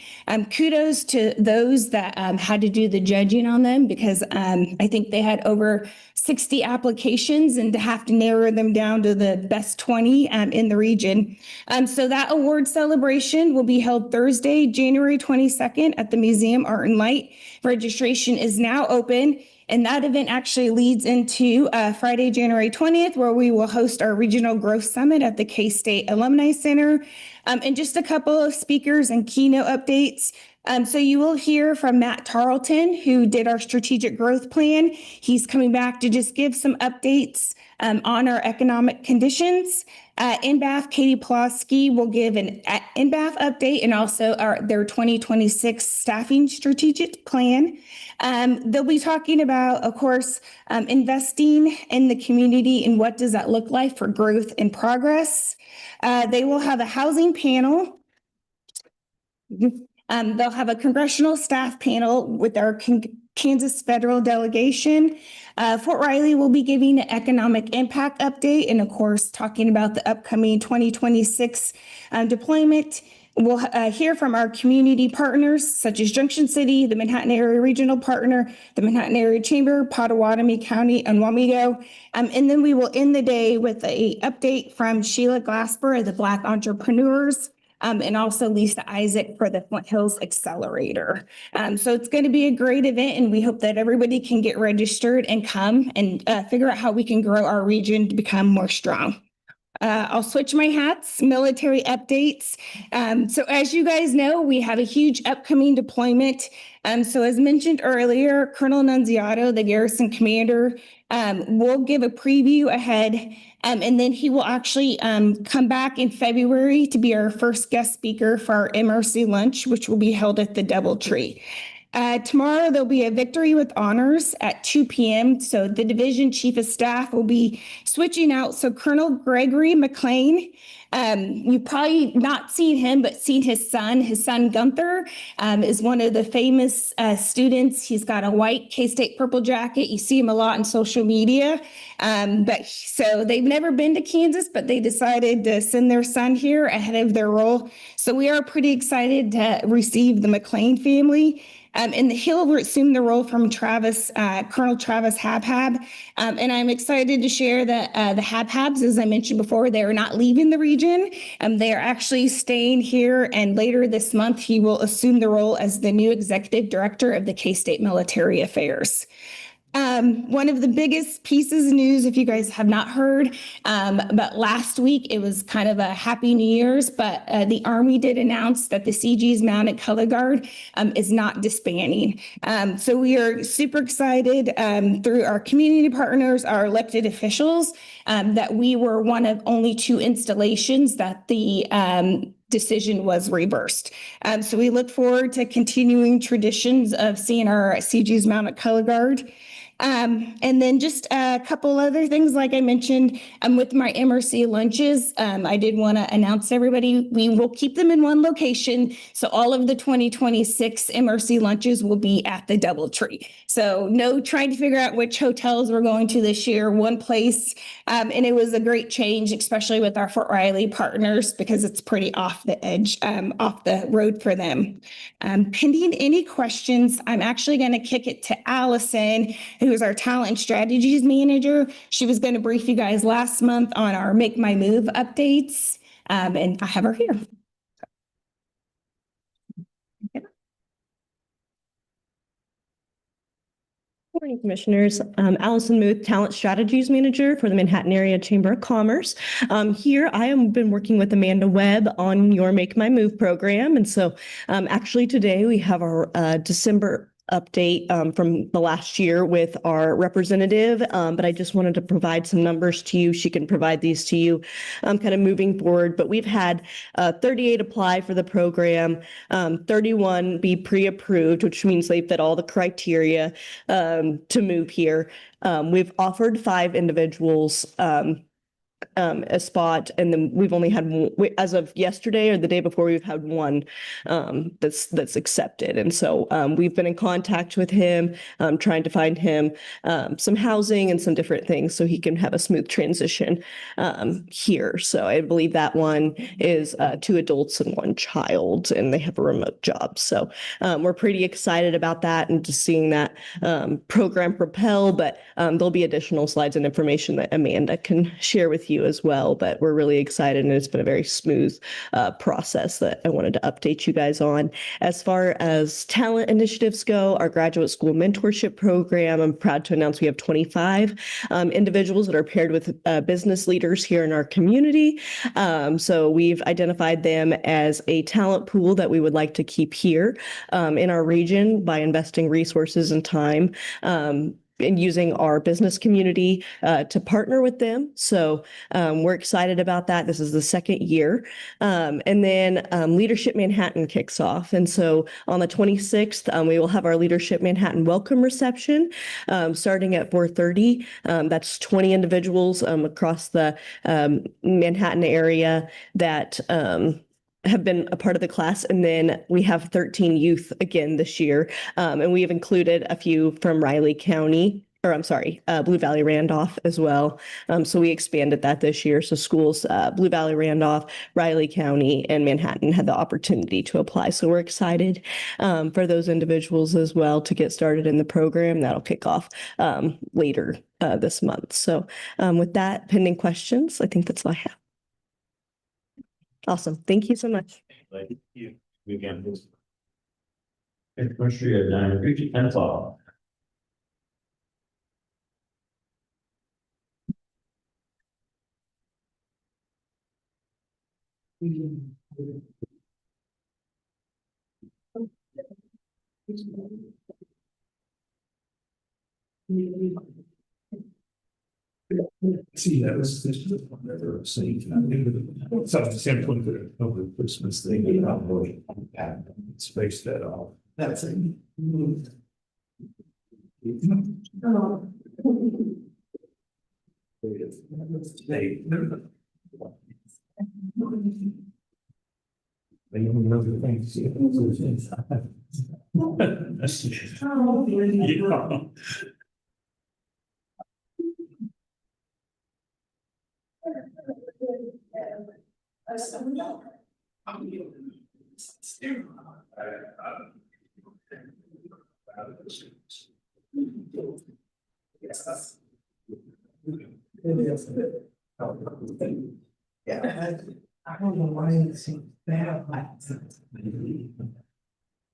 Speaker 11: Kudos to those that had to do the judging on them, because I think they had over 60 applications, and to have to narrow them down to the best 20 in the region. So that award celebration will be held Thursday, January 22nd at the Museum Art and Light. Registration is now open, and that event actually leads into Friday, January 20th, where we will host our Regional Growth Summit at the K-State Alumni Center. And just a couple of speakers and keynote updates. So you will hear from Matt Tarleton, who did our strategic growth plan. He's coming back to just give some updates on our economic conditions. NBAF, Katie Pulaski will give an NBAF update and also their 2026 staffing strategic plan. They'll be talking about, of course, investing in the community and what does that look like for growth and progress. They will have a housing panel. They'll have a congressional staff panel with our Kansas federal delegation. Fort Riley will be giving an economic impact update and, of course, talking about the upcoming 2026 deployment. We'll hear from our community partners, such as Junction City, the Manhattan Area Regional Partner, the Manhattan Area Chamber, Pottawatomie County, and Wamego. And then we will end the day with an update from Sheila Glasper of the Black Entrepreneurs, and also Lisa Isaac for the Flint Hills Accelerator. So it's going to be a great event, and we hope that everybody can get registered and come and figure out how we can grow our region to become more strong. I'll switch my hats, military updates. So as you guys know, we have a huge upcoming deployment. So as mentioned earlier, Colonel Nunziato, the garrison commander, will give a preview ahead. And then he will actually come back in February to be our first guest speaker for our MRC lunch, which will be held at the DoubleTree. Tomorrow, there'll be a victory with honors at 2 p.m. So the division chief of staff will be switching out. So Colonel Gregory McLean, you've probably not seen him, but seen his son. His son Gunther is one of the famous students. He's got a white K-State purple jacket. You see him a lot on social media. So they've never been to Kansas, but they decided to send their son here ahead of their role. So we are pretty excited to receive the McLean family. And he'll assume the role from Colonel Travis Habhab. And I'm excited to share that the Habhabs, as I mentioned before, they are not leaving the region. They are actually staying here. And later this month, he will assume the role as the new executive director of the K-State Military Affairs. One of the biggest pieces of news, if you guys have not heard, but last week it was kind of a happy New Year's, but the Army did announce that the CG's Mounted Color Guard is not disbanding. So we are super excited through our community partners, our elected officials, that we were one of only 2 installations that the decision was reversed. So we look forward to continuing traditions of seeing our CG's Mounted Color Guard. And then just a couple other things, like I mentioned, with my MRC lunches, I did want to announce to everybody, we will keep them in one location. So all of the 2026 MRC lunches will be at the DoubleTree. So no trying to figure out which hotels we're going to this year, one place. And it was a great change, especially with our Fort Riley partners, because it's pretty off the edge, off the road for them. Pending any questions, I'm actually going to kick it to Allison, who is our talent and strategies manager. She was going to brief you guys last month on our Make My Move updates. And I have her here.
Speaker 12: Morning, Commissioners. Allison Muth, Talent Strategies Manager for the Manhattan Area Chamber of Commerce. Here, I have been working with Amanda Webb on your Make My Move program. And so actually today we have our December update from the last year with our representative, but I just wanted to provide some numbers to you. She can provide these to you kind of moving forward. But we've had 38 apply for the program, 31 be pre-approved, which means they fit all the criteria to move here. We've offered 5 individuals a spot, and then we've only had as of yesterday or the day before, we've had one that's accepted. And so we've been in contact with him, trying to find him some housing and some different things so he can have a smooth transition here. So I believe that one is 2 adults and 1 child, and they have a remote job. So we're pretty excited about that and just seeing that program propel, but there'll be additional slides and information that Amanda can share with you as well, but we're really excited, and it's been a very smooth process that I wanted to update you guys on. As far as talent initiatives go, our graduate school mentorship program, I'm proud to announce we have 25 individuals that are paired with business leaders here in our community. So we've identified them as a talent pool that we would like to keep here in our region by investing resources and time and using our business community to partner with them. So we're excited about that. This is the 2nd year. And then Leadership Manhattan kicks off. And so on the 26th, we will have our Leadership Manhattan welcome reception starting at 4:30. That's 20 individuals across the Manhattan area that have been a part of the class. And then we have 13 youth again this year. And we have included a few from Riley County, or I'm sorry, Blue Valley Randolph as well. So we expanded that this year. So schools, Blue Valley Randolph, Riley County, and Manhattan had the opportunity to apply. So we're excited for those individuals as well to get started in the program. That'll kick off later this month. So with that, pending questions, I think that's all I have. Awesome. Thank you so much.
Speaker 5: Thank you. Again. Commissioner, 9:10 o'clock.
Speaker 2: See, that was this one I've ever seen. It's the same one that over Christmas thing. Space that off. That's it. They don't know the things. Yeah. Yeah, I don't know why it seems bad.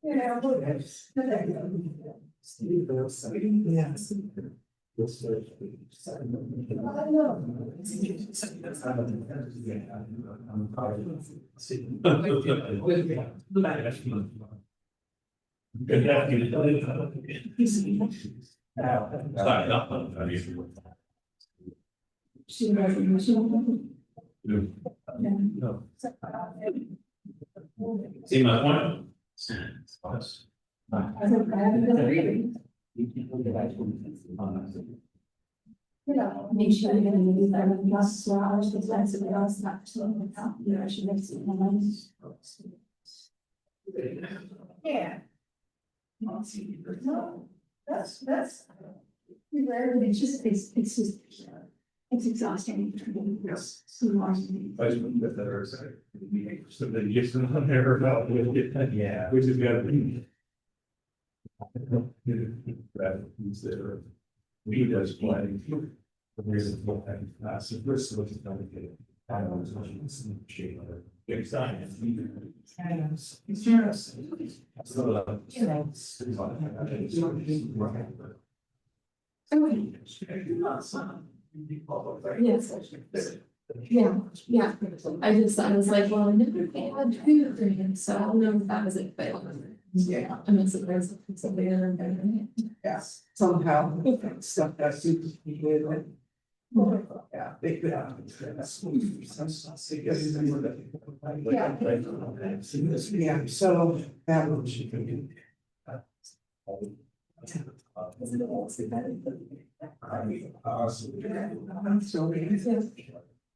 Speaker 2: Yeah, yes.
Speaker 5: See my point?
Speaker 7: Yeah, make sure you're gonna use that with us, hours, the less of us, not to, you know, she makes it nice. Yeah. No, that's. It's just, it's just, it's exhausting. Yes. So much.
Speaker 2: I just want to get that or say, somebody gets on there about it. Yeah. Which is gotta be. We does play. The reason for that, so first of all, it's not a good. I don't know, it's not a shape of it. Big sign. It's just. So, you know.
Speaker 7: Yes. Yeah, yeah, I was like, well, I never had food for him, so I don't know if that was it, but. Yeah, I mean, surprised if somebody other than.
Speaker 8: Yes, somehow, stuff that seems to be good. Yeah, they could have. Yeah, so that was.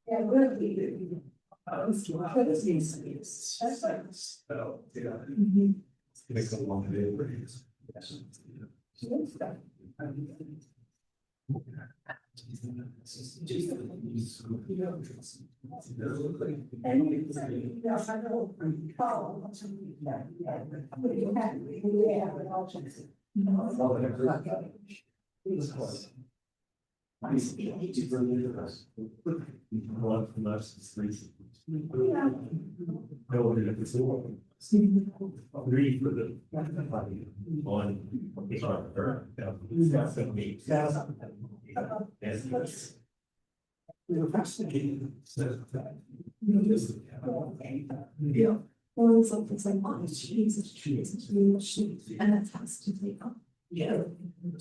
Speaker 8: Yeah, really.
Speaker 2: It's a long day. Agree for the. On.
Speaker 7: Yeah. Well, it's like, oh, Jesus, and that has to take off.
Speaker 2: Yeah.
Speaker 8: Well,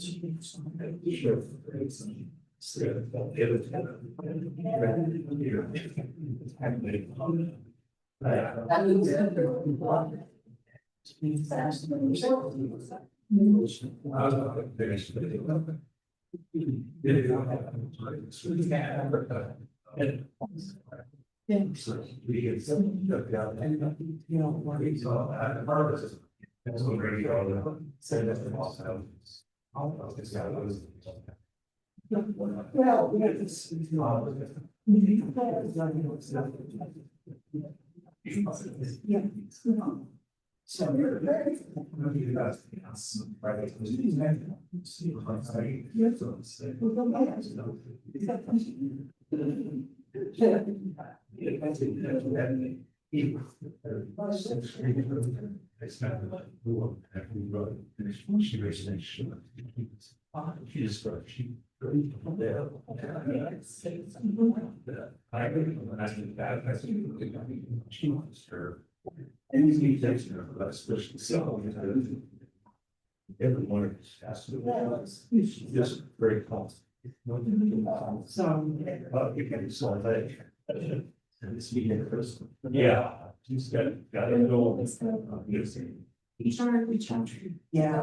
Speaker 8: yeah. So.
Speaker 2: Everyone has to. It's just very costly.
Speaker 8: So.
Speaker 2: You can solve that. And it's being first. Yeah, just got it go.
Speaker 8: Yeah.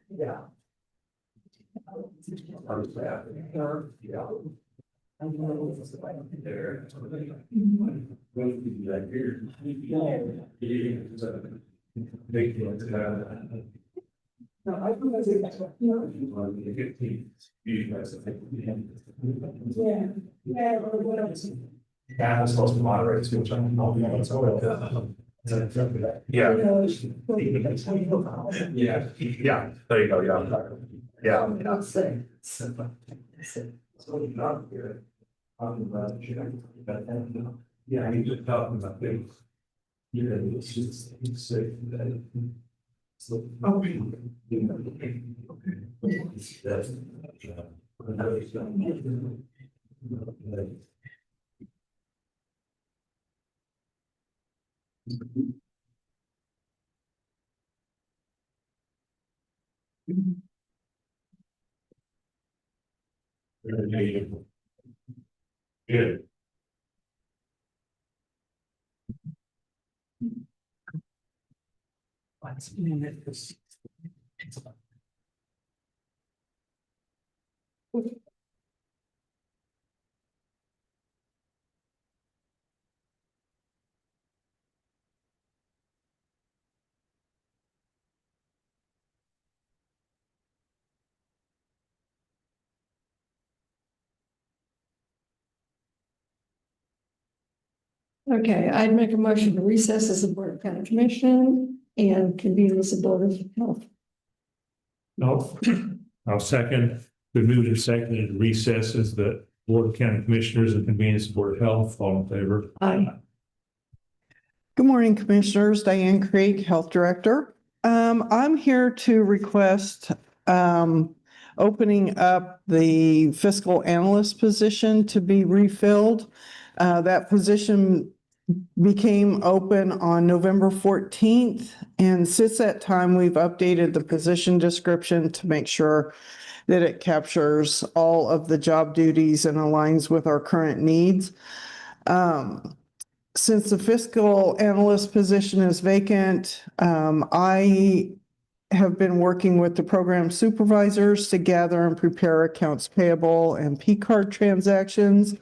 Speaker 2: Yeah. Yeah. There.
Speaker 8: No, I think that's it. Yeah. Yeah, or whatever.
Speaker 2: Yeah, I'm supposed to moderate too, which I'm not. Yeah. Yeah, yeah, there you go, yeah. Yeah. So not good. Yeah, you just talking about things. Yeah, it's just, it's safe that. So. Okay. That's. Good.
Speaker 4: Okay, I'd make a motion to recess as a Board of County Commission and convene as a Board of Health.
Speaker 2: No, I'll second. The move and second to recess as the Board of County Commissioners and convene as the Board of Health. All in favor?
Speaker 4: Aye.
Speaker 13: Good morning, Commissioners. Diane Krieg, Health Director. I'm here to request opening up the fiscal analyst position to be refilled. That position became open on November 14th, and since that time, we've updated the position description to make sure that it captures all of the job duties and aligns with our current needs. Since the fiscal analyst position is vacant, I have been working with the program supervisors to gather and prepare accounts payable and P-card transactions,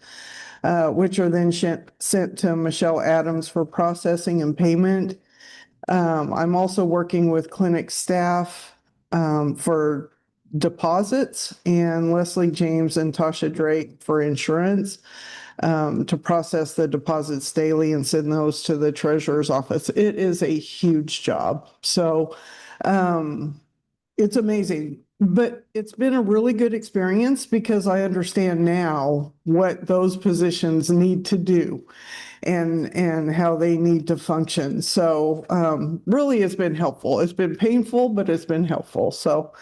Speaker 13: which are then sent to Michelle Adams for processing and payment. I'm also working with clinic staff for deposits, and Leslie James and Tasha Drake for insurance, to process the deposits daily and send those to the treasurer's office. It is a huge job. So it's amazing, but it's been a really good experience because I understand now what those positions need to do and how they need to function. So really it's been helpful. It's been painful, but it's been helpful. So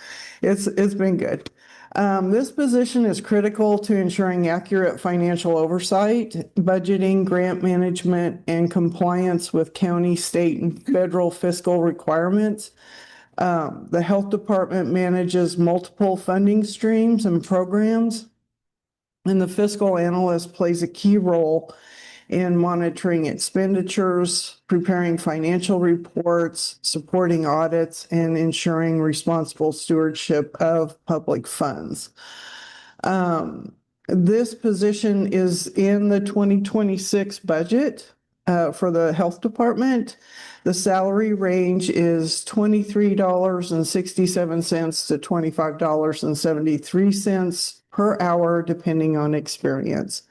Speaker 13: it's been good. This position is critical to ensuring accurate financial oversight, budgeting, grant management, and compliance with county, state, and federal fiscal requirements. The health department manages multiple funding streams and programs, and the fiscal analyst plays a key role in monitoring expenditures, preparing financial reports, supporting audits, and ensuring responsible stewardship of public funds. This position is in the 2026 budget for the health department. The salary range is $23.67 to $25.73 per hour, depending on experience.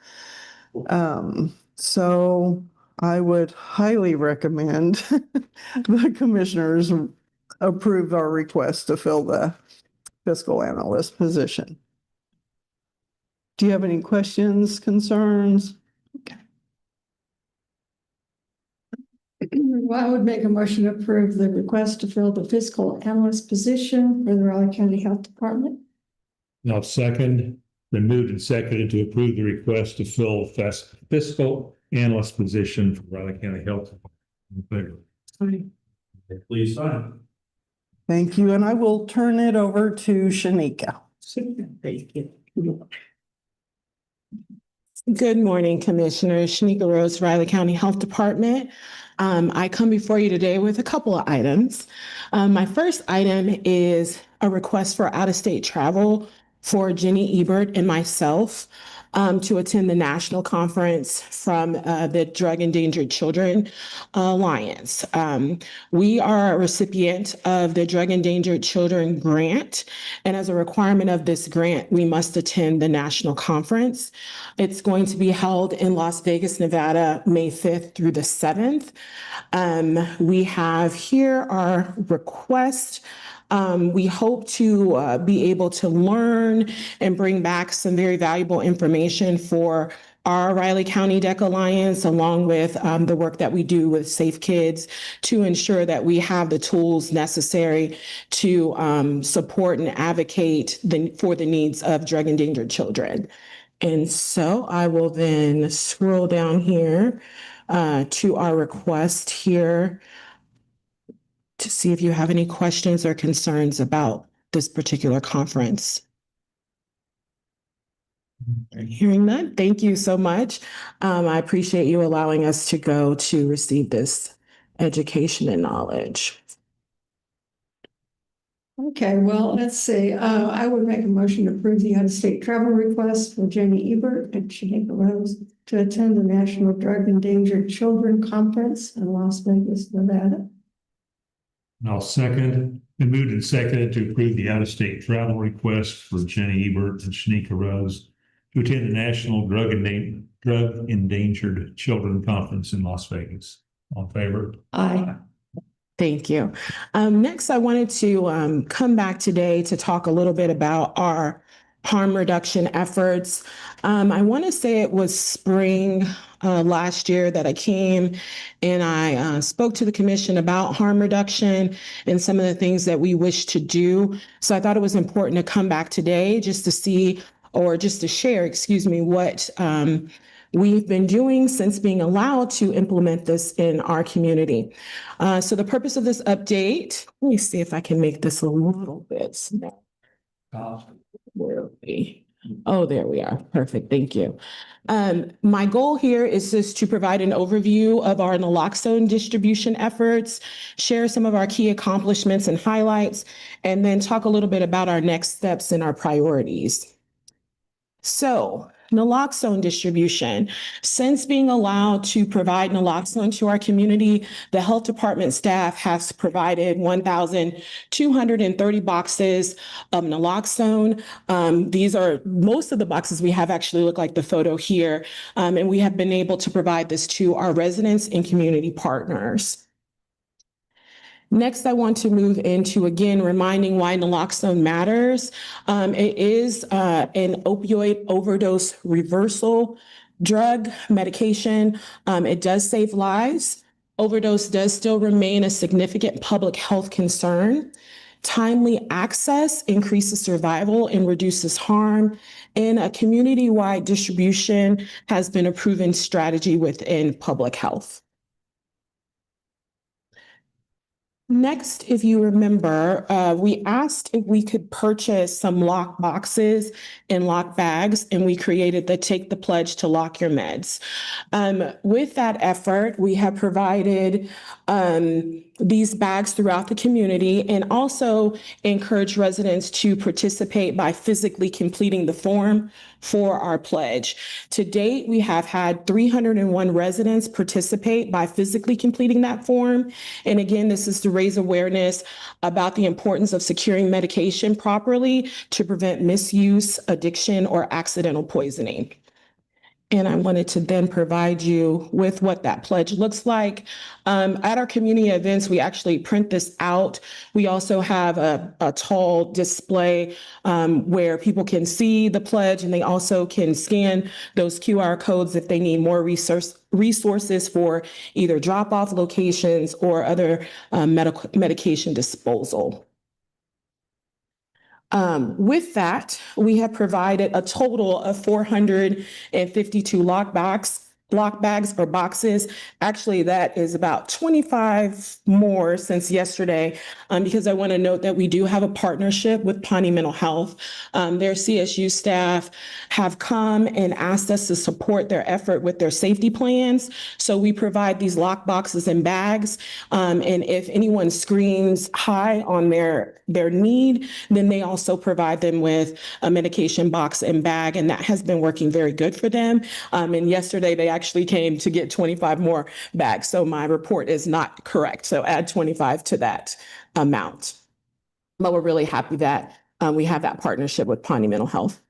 Speaker 13: So I would highly recommend the commissioners approve our request to fill the fiscal analyst position. Do you have any questions, concerns? Okay.
Speaker 4: Well, I would make a motion to approve the request to fill the fiscal analyst position for the Raleigh County Health Department.
Speaker 2: I'll second. Been moved and seconded to approve the request to fill fiscal analyst position for Raleigh County Health Department.
Speaker 5: Please sign.
Speaker 13: Thank you, and I will turn it over to Shanika.
Speaker 4: Thank you.
Speaker 14: Good morning, Commissioners. Shanika Rose, Riley County Health Department. I come before you today with a couple of items. My first item is a request for out-of-state travel for Jenny Ebert and myself to attend the national conference from the Drug Endangered Children Alliance. We are a recipient of the Drug Endangered Children Grant, and as a requirement of this grant, we must attend the national conference. It's going to be held in Las Vegas, Nevada, May 5th through the 7th. We have here our request. We hope to be able to learn and bring back some very valuable information for our Riley County DEC Alliance, along with the work that we do with Safe Kids, to ensure that we have the tools necessary to support and advocate for the needs of drug endangered children. And so I will then scroll down here to our request here to see if you have any questions or concerns about this particular conference. Hearing that, thank you so much. I appreciate you allowing us to go to receive this education and knowledge.
Speaker 4: Okay, well, let's see. I would make a motion to approve the out-of-state travel request for Jenny Ebert and Shanika Rose to attend the National Drug Endangered Children Conference in Las Vegas, Nevada.
Speaker 2: I'll second. Been moved and seconded to approve the out-of-state travel request for Jenny Ebert and Shanika Rose to attend the National Drug Endangered Children Conference in Las Vegas. All in favor?
Speaker 4: Aye.
Speaker 14: Thank you. Next, I wanted to come back today to talk a little bit about our harm reduction efforts. I want to say it was spring last year that I came and I spoke to the commission about harm reduction and some of the things that we wish to do. So I thought it was important to come back today just to see, or just to share, excuse me, what we've been doing since being allowed to implement this in our community. So the purpose of this update, let me see if I can make this a little bit small. Where are we? Oh, there we are. Perfect. Thank you. My goal here is just to provide an overview of our naloxone distribution efforts, share some of our key accomplishments and highlights, and then talk a little bit about our next steps and our priorities. So, naloxone distribution. Since being allowed to provide naloxone to our community, the health department staff has provided 1,230 boxes of naloxone. These are, most of the boxes we have actually look like the photo here, and we have been able to provide this to our residents and community partners. Next, I want to move into, again, reminding why naloxone matters. It is an opioid overdose reversal drug medication. It does save lives. Overdose does still remain a significant public health concern. Timely access increases survival and reduces harm. And a community-wide distribution has been a proven strategy within public health. Next, if you remember, we asked if we could purchase some lock boxes and lock bags, and we created the Take the Pledge to Lock Your Meds. With that effort, we have provided these bags throughout the community and also encourage residents to participate by physically completing the form for our pledge. To date, we have had 301 residents participate by physically completing that form. And again, this is to raise awareness about the importance of securing medication properly to prevent misuse, addiction, or accidental poisoning. And I wanted to then provide you with what that pledge looks like. At our community events, we actually print this out. We also have a tall display where people can see the pledge, and they also can scan those QR codes if they need more resources for either drop-off locations or other medication disposal. With that, we have provided a total of 452 lock bags or boxes. Actually, that is about 25 more since yesterday, because I want to note that we do have a partnership with Pawnee Mental Health. Their CSU staff have come and asked us to support their effort with their safety plans. So we provide these lock boxes and bags. And if anyone screams high on their need, then they also provide them with a medication box and bag, and that has been working very good for them. And yesterday they actually came to get 25 more bags. So my report is not correct. So add 25 to that amount. But we're really happy that we have that partnership with Pawnee Mental Health.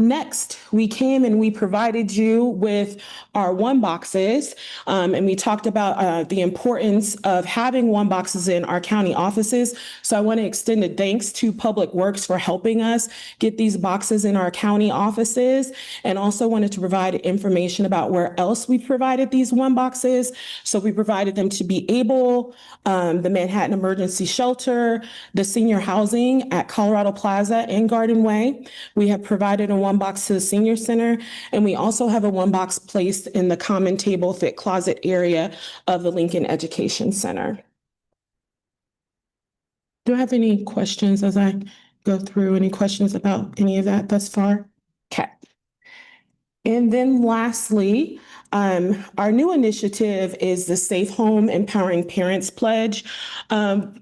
Speaker 14: Next, we came and we provided you with our one boxes, and we talked about the importance of having one boxes in our county offices. So I want to extend a thanks to Public Works for helping us get these boxes in our county offices, and also wanted to provide information about where else we provided these one boxes. So we provided them to Be Able, the Manhattan Emergency Shelter, the senior housing at Colorado Plaza and Garden Way. We have provided a one box to the senior center, and we also have a one box placed in the common table fit closet area of the Lincoln Education Center. Do I have any questions as I go through? Any questions about any of that thus far? Okay. And then lastly, our new initiative is the Safe Home Empowering Parents Pledge.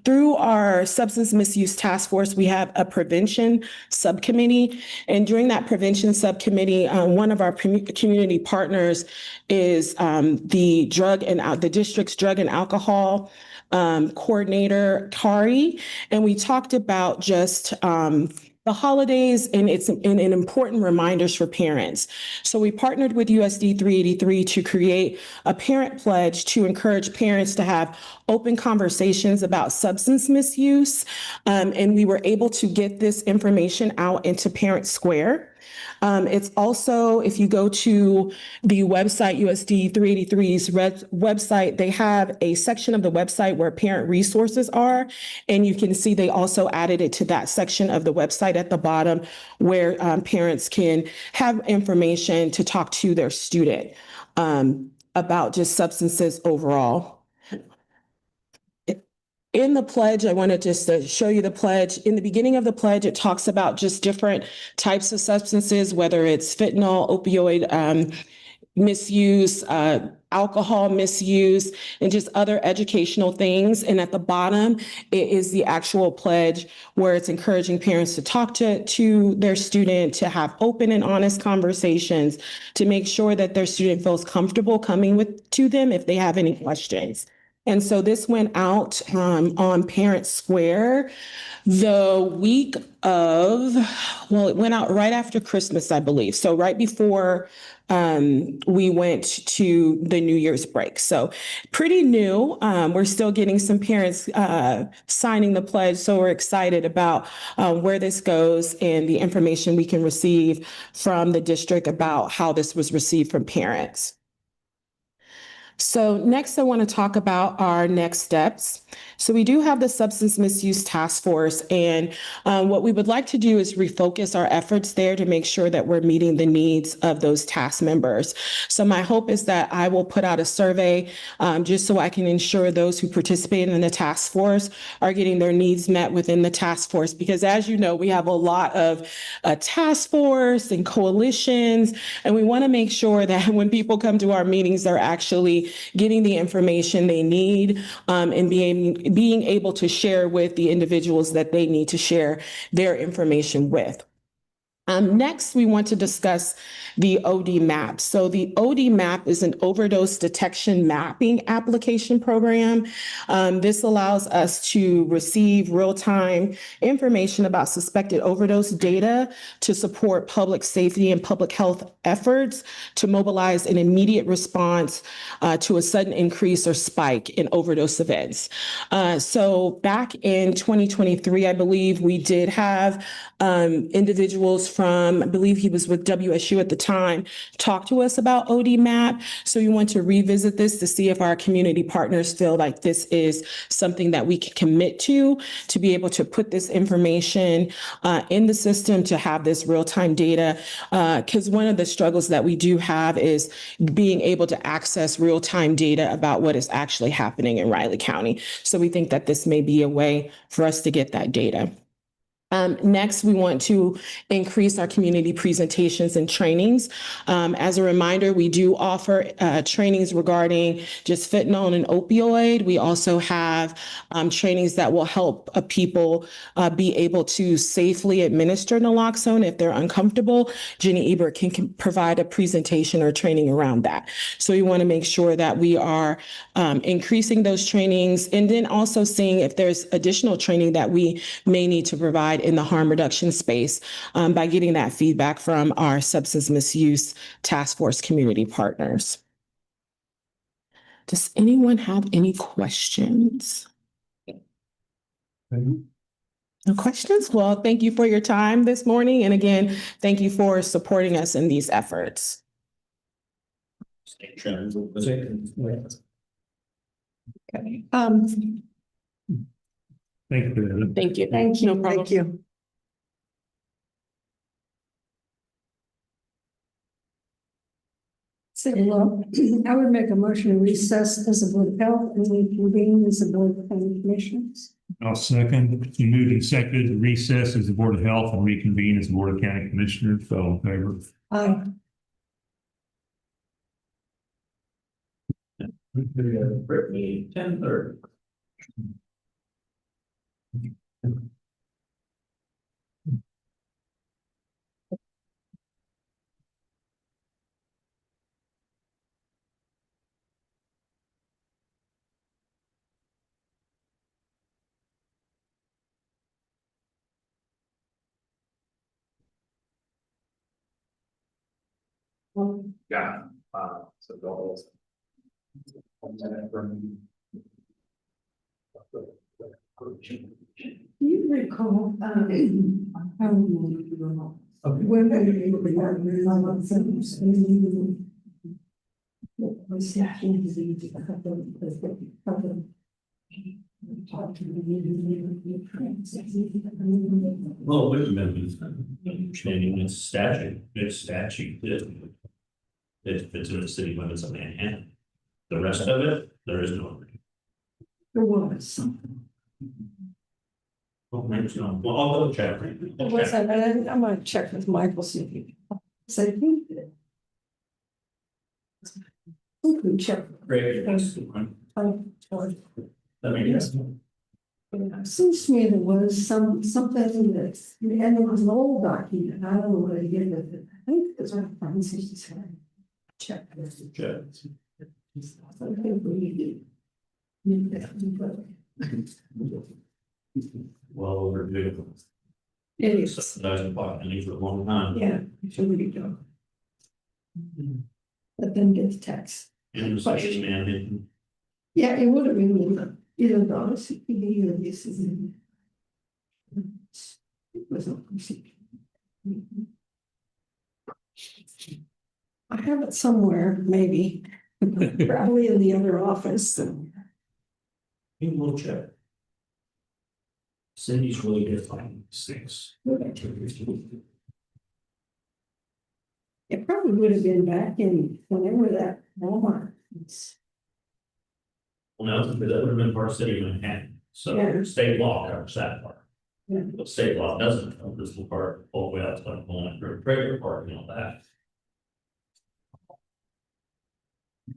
Speaker 14: Through our Substance Misuse Task Force, we have a prevention subcommittee. And during that prevention subcommittee, one of our community partners is the district's drug and alcohol coordinator, Kari. And we talked about just the holidays and important reminders for parents. So we partnered with USD 383 to create a parent pledge to encourage parents to have open conversations about substance misuse. And we were able to get this information out into Parent Square. It's also, if you go to the website, USD 383's website, they have a section of the website where parent resources are. And you can see they also added it to that section of the website at the bottom where parents can have information to talk to their student about just substances overall. In the pledge, I wanted just to show you the pledge. In the beginning of the pledge, it talks about just different types of substances, whether it's fentanyl, opioid misuse, alcohol misuse, and just other educational things. And at the bottom, it is the actual pledge where it's encouraging parents to talk to their student, to have open and honest conversations, to make sure that their student feels comfortable coming to them if they have any questions. And so this went out on Parent Square the week of, well, it went out right after Christmas, I believe. So right before we went to the New Year's break. So pretty new. We're still getting some parents signing the pledge. So we're excited about where this goes and the information we can receive from the district about how this was received from parents. So next, I want to talk about our next steps. So we do have the Substance Misuse Task Force, and what we would like to do is refocus our efforts there to make sure that we're meeting the needs of those task members. So my hope is that I will put out a survey just so I can ensure those who participate in the task force are getting their needs met within the task force. Because as you know, we have a lot of task force and coalitions, and we want to make sure that when people come to our meetings, they're actually getting the information they need and being able to share with the individuals that they need to share their information with. Next, we want to discuss the OD map. So the OD map is an overdose detection mapping application program. This allows us to receive real-time information about suspected overdose data to support public safety and public health efforts to mobilize an immediate response to a sudden increase or spike in overdose events. So back in 2023, I believe we did have individuals from, I believe he was with WSU at the time, talk to us about OD map. So we want to revisit this to see if our community partners feel like this is something that we can commit to be able to put this information in the system, to have this real-time data. Because one of the struggles that we do have is being able to access real-time data about what is actually happening in Riley County. So we think that this may be a way for us to get that data. Next, we want to increase our community presentations and trainings. As a reminder, we do offer trainings regarding just fentanyl and opioid. We also have trainings that will help people be able to safely administer naloxone if they're uncomfortable. Jenny Ebert can provide a presentation or training around that. So we want to make sure that we are increasing those trainings, and then also seeing if there's additional training that we may need to provide in the harm reduction space by getting that feedback from our substance misuse task force community partners. Does anyone have any questions? No questions? Well, thank you for your time this morning. And again, thank you for supporting us in these efforts.
Speaker 4: Okay.
Speaker 2: Thank you.
Speaker 14: Thank you.
Speaker 4: Thank you.
Speaker 14: No problem.
Speaker 13: Thank you.
Speaker 4: So, I would make a motion to recess as a board of health and reconvene as a board of county commissioners.
Speaker 2: I'll second. You moved and seconded to recess as the Board of Health and reconvene as the Board of County Commissioners. All in favor?
Speaker 4: Aye.
Speaker 5: Brittany, 10:30. Yeah. So goals.
Speaker 4: Do you recall, when
Speaker 5: Well, wait a minute, understanding it's statute that. If it's in the city limits of Manhattan. The rest of it, there is no.
Speaker 4: there was something.
Speaker 5: Well, maybe it's not. Well, I'll go check.
Speaker 4: There was, and I'm gonna check with Michael, see if he said he did. We can check.
Speaker 5: Great.
Speaker 4: That seems to me there was something that's, and it was an old document, I don't know where to get it, I think it's right from sixty seven. Check.
Speaker 5: Check. Well, overdue.
Speaker 4: It is,
Speaker 5: Subsidizing parking for a long time.
Speaker 4: yeah, it's really good. But then get the tax.
Speaker 5: And the station man.
Speaker 4: Yeah, it would have been either dollars, either this is. It was not procedure. I have it somewhere, maybe, probably in the other office.
Speaker 5: You will check. Cindy's really good at finding these things.
Speaker 4: It probably would have been back in whenever that Walmart.
Speaker 5: Well, no, because that would have been part of city of Manhattan, so
Speaker 4: Yeah.
Speaker 5: state law covers that part.
Speaker 4: Yeah.
Speaker 5: But state law doesn't cover this little part all the way out to like going through trailer park and all that.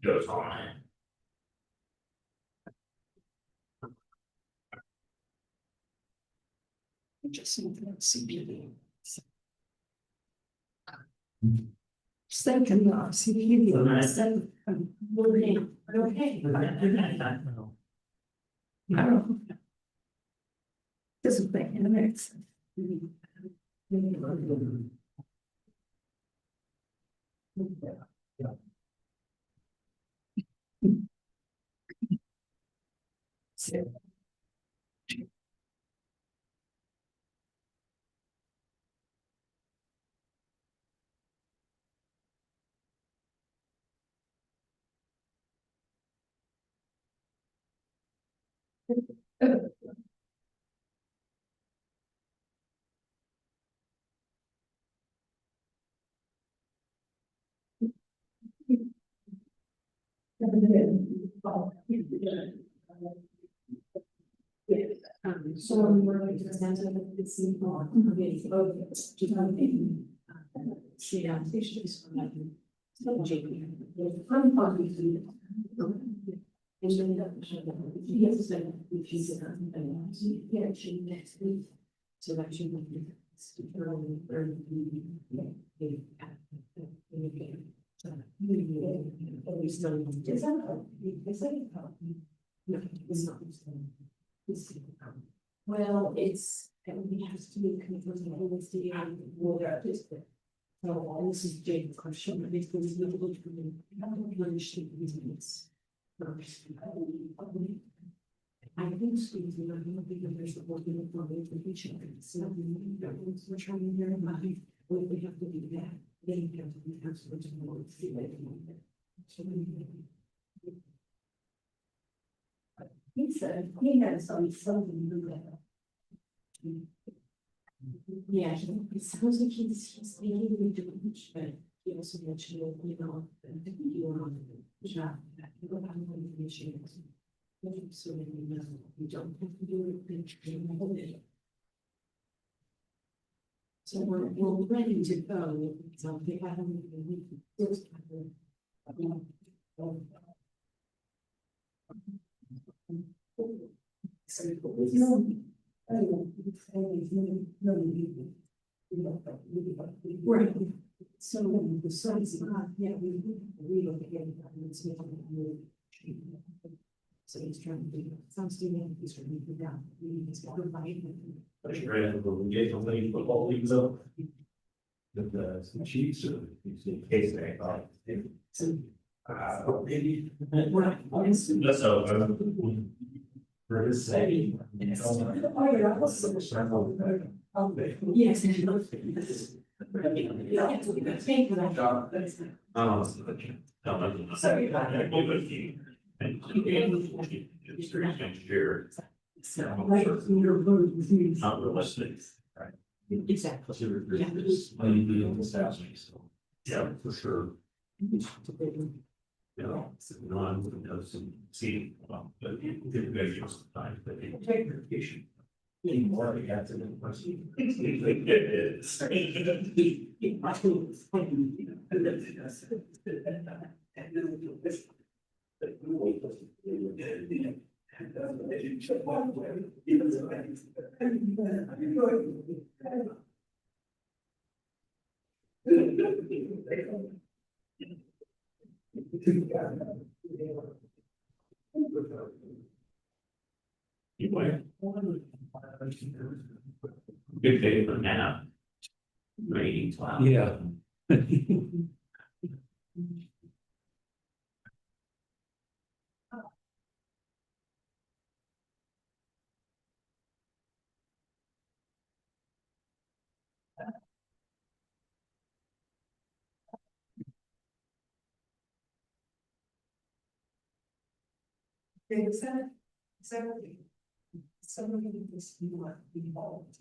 Speaker 5: Goes on.
Speaker 4: Just CPD. Thinking of CPD. Okay. I don't know. This is making a mix.
Speaker 7: So we're going to present it at the city hall. Yeah, issues from that. So JP. I'm talking to you. And then he has said if she's yeah, she next week. So that she will be. Well, it's, we have to be confusing with the water district. So this is Jake's question, but it's going to be understand these things. I think schools are not going to be the first working with each other. So we're trying to learn about what we have to do that. Then you have to be absolute more. He said he had something to do that. Yeah, he sounds like he's thinking we do much, but he also mentioned, you know, you want to job that you don't have information. So you don't have to do it. So we're ready to go. So they haven't even. Right. So the sun's not, yeah, we look at it. So he's trying to do, some student, he's trying to do down. He's got to fight.
Speaker 2: Football leagues up. The Chiefs or the case they maybe.
Speaker 5: Let's hope.
Speaker 2: For his sake.
Speaker 7: Yes.
Speaker 5: Sorry. Not realistic.
Speaker 7: Exactly.
Speaker 5: Yeah, for sure. You know, non, does some seating, but you gotta give us some time, but take your vacation. More of got to the question. You might. Good day for now. Rating cloud.
Speaker 2: Yeah.
Speaker 7: Exactly. Somebody is not involved.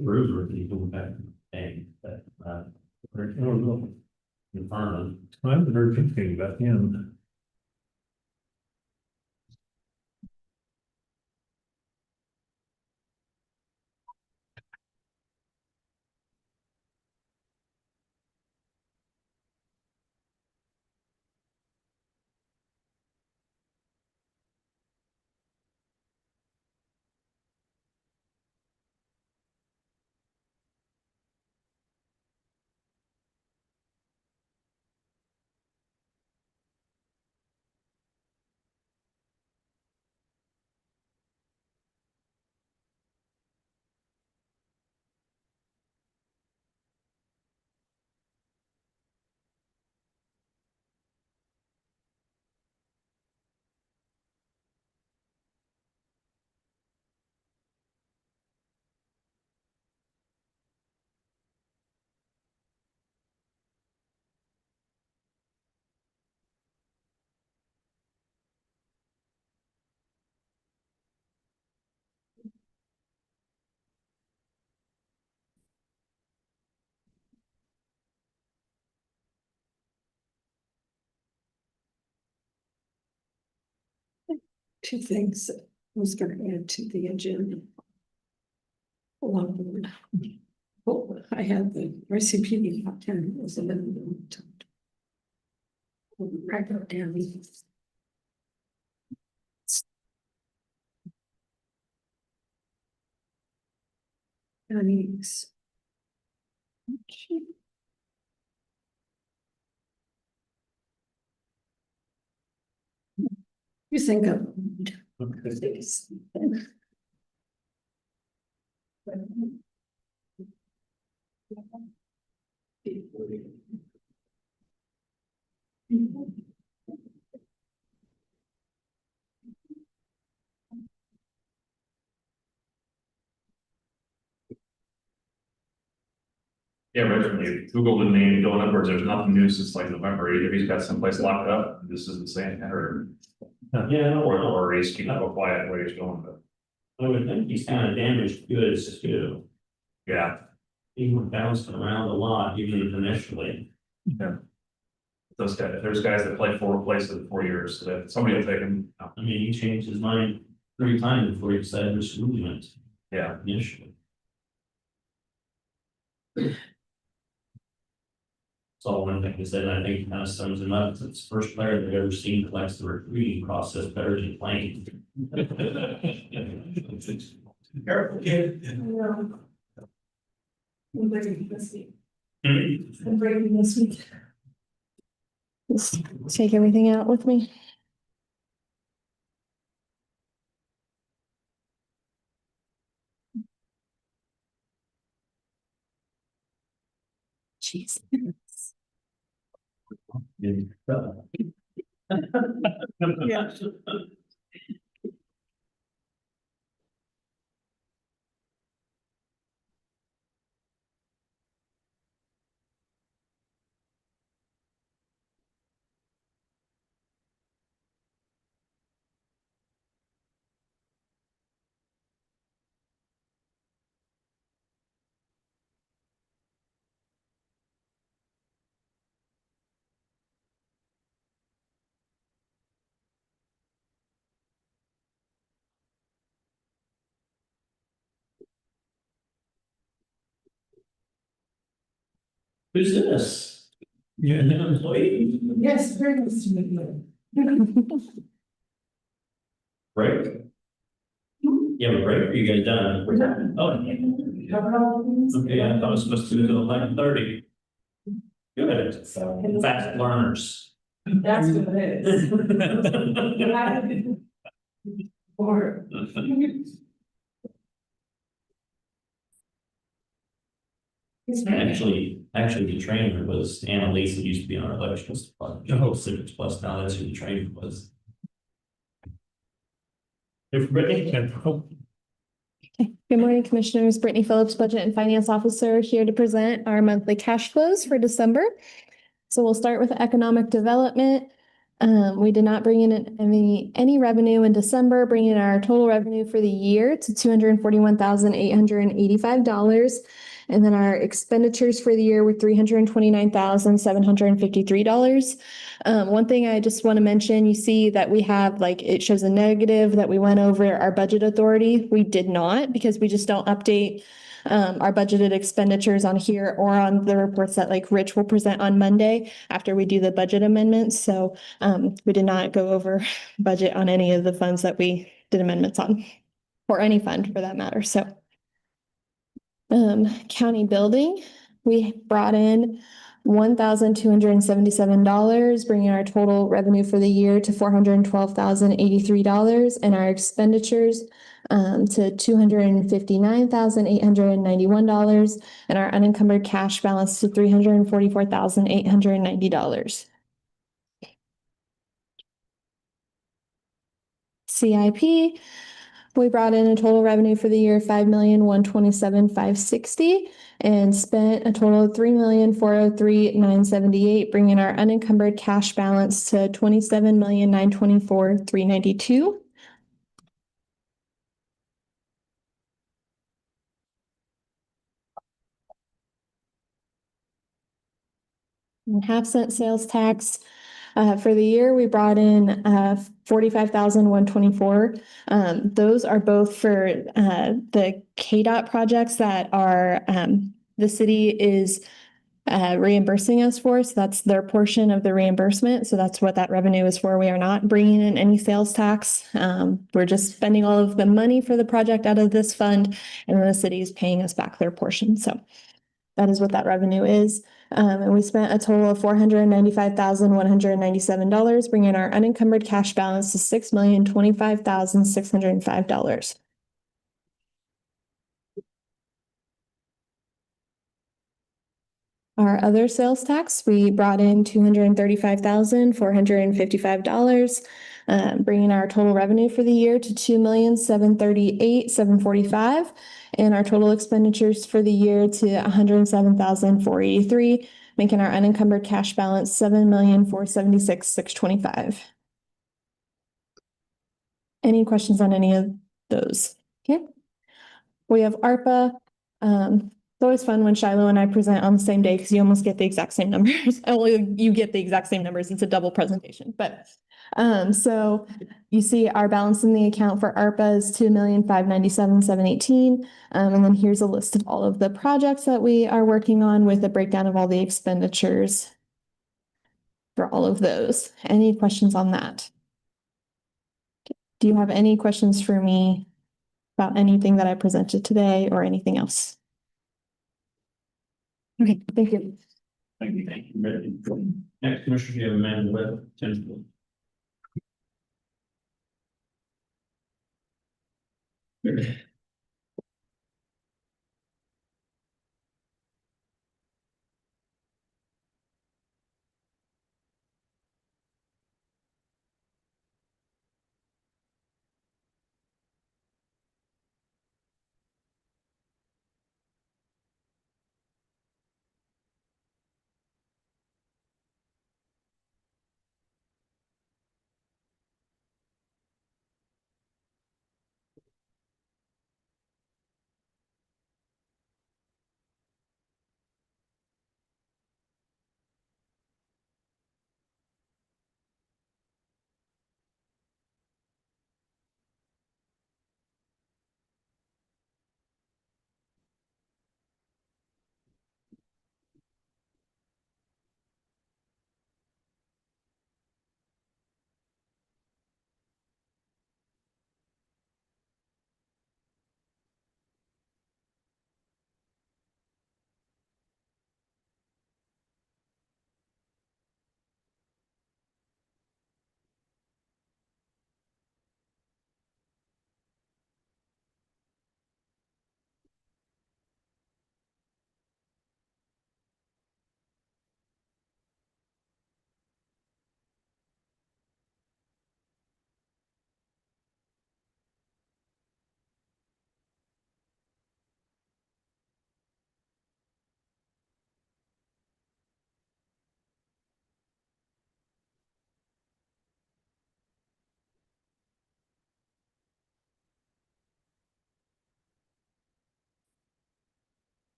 Speaker 5: Bruiser, people back, and that, I don't know. Confirm.
Speaker 2: I haven't heard anything about him.
Speaker 4: Two things I was gonna add to the agenda. One, well, I had the RCPD top 10 was a little. I wrote down. Earnings. You think of.
Speaker 15: Yeah, originally Google didn't name going upwards. There's nothing new since like November. Either he's got someplace locked up. This isn't saying that, or or he's keeping it quiet where he's going. But
Speaker 5: I would think he's kind of damaged goods too.
Speaker 15: yeah,
Speaker 5: He was bouncing around a lot, even initially.
Speaker 15: yeah. Those guys, there's guys that play 4 places in 4 years, so that somebody will take him.
Speaker 5: I mean, he changed his mind 3 times before he decided which movement
Speaker 15: Yeah,
Speaker 5: initially. So one thing he said, and I think it kind of sums him up, it's the first player they've ever seen that likes the recruiting process better than playing.
Speaker 15: careful, kid.
Speaker 7: I'm breaking this week. I'm breaking this week.
Speaker 11: Just take everything out with me.
Speaker 4: Jeez.
Speaker 5: Yeah. Who's this?
Speaker 2: Yeah.
Speaker 5: An employee?
Speaker 7: Yes, very nice to meet you.
Speaker 5: Break? Yeah, we're break, or you guys done?
Speaker 7: We're done.
Speaker 5: Oh, okay, I thought it was supposed to be until 11:30. Good, fast learners.
Speaker 8: That's what it is. Or.
Speaker 5: Actually, the trainer was Annalise, that used to be on our elections department. Oh, Civics Plus, now that's who the trainer was.
Speaker 2: If Brittany can,
Speaker 16: Good morning, Commissioners. Brittany Phillips, Budget and Finance Officer, here to present our monthly cash flows for December. So we'll start with economic development. We did not bring in any revenue in December, bringing our total revenue for the year to $241,885. And then our expenditures for the year were $329,753. One thing I just want to mention, you see that we have it shows a negative that we went over our budget authority. We did not, because we just don't update our budgeted expenditures on here or on the reports that Rich will present on Monday after we do the budget amendments. So we did not go over budget on any of the funds that we did amendments on, or any fund for that matter. So county building, we brought in $1,277, bringing our total revenue for the year to $412,083, and our expenditures to $259,891, and our unencumbered cash balance to $344,890. CIP, we brought in a total revenue for the year of $5,127,560 and spent a total of $3,403,978, bringing our unencumbered cash balance to $27,924,392. And half-cent sales tax. For the year, we brought in $45,124. Those are both for the KDOT projects that are the city is reimbursing us for. So that's their portion of the reimbursement. So that's what that revenue is for. We are not bringing in any sales tax. We're just spending all of the money for the project out of this fund, and then the city is paying us back their portion. So that is what that revenue is. And we spent a total of $495,197, bringing our unencumbered cash balance to $6,025,605. Our other sales tax, we brought in $235,455, bringing our total revenue for the year to $2,738,745. And our total expenditures for the year to $107,483, making our unencumbered cash balance $7,476,625. Any questions on any of those? Okay. We have ARPA. It's always fun when Shiloh and I present on the same day because you almost get the exact same numbers. Only you get the exact same numbers. It's a double presentation, but so you see our balance in the account for ARPA is $2,597,718. And then here's a list of all of the projects that we are working on with a breakdown of all the expenditures for all of those. Any questions on that? Do you have any questions for me about anything that I presented today or anything else? Okay, thank you.
Speaker 5: Thank you. Next, Commissioner, you have Amanda Webb, Temple.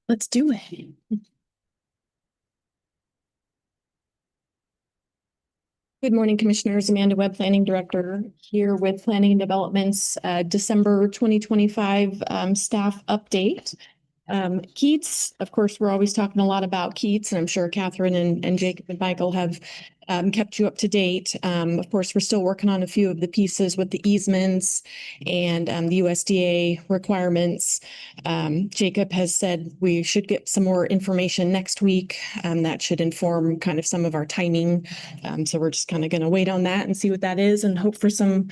Speaker 16: Let's do it. Good morning, Commissioners. Amanda Webb, Planning Director, here with Planning and Development's December 2025 staff update. Keats, of course, we're always talking a lot about Keats, and I'm sure Catherine and Jacob and Michael have kept you up to date. Of course, we're still working on a few of the pieces with the easements and the USDA requirements. Jacob has said we should get some more information next week. That should inform kind of some of our timing. So we're just kind of going to wait on that and see what that is and hope for some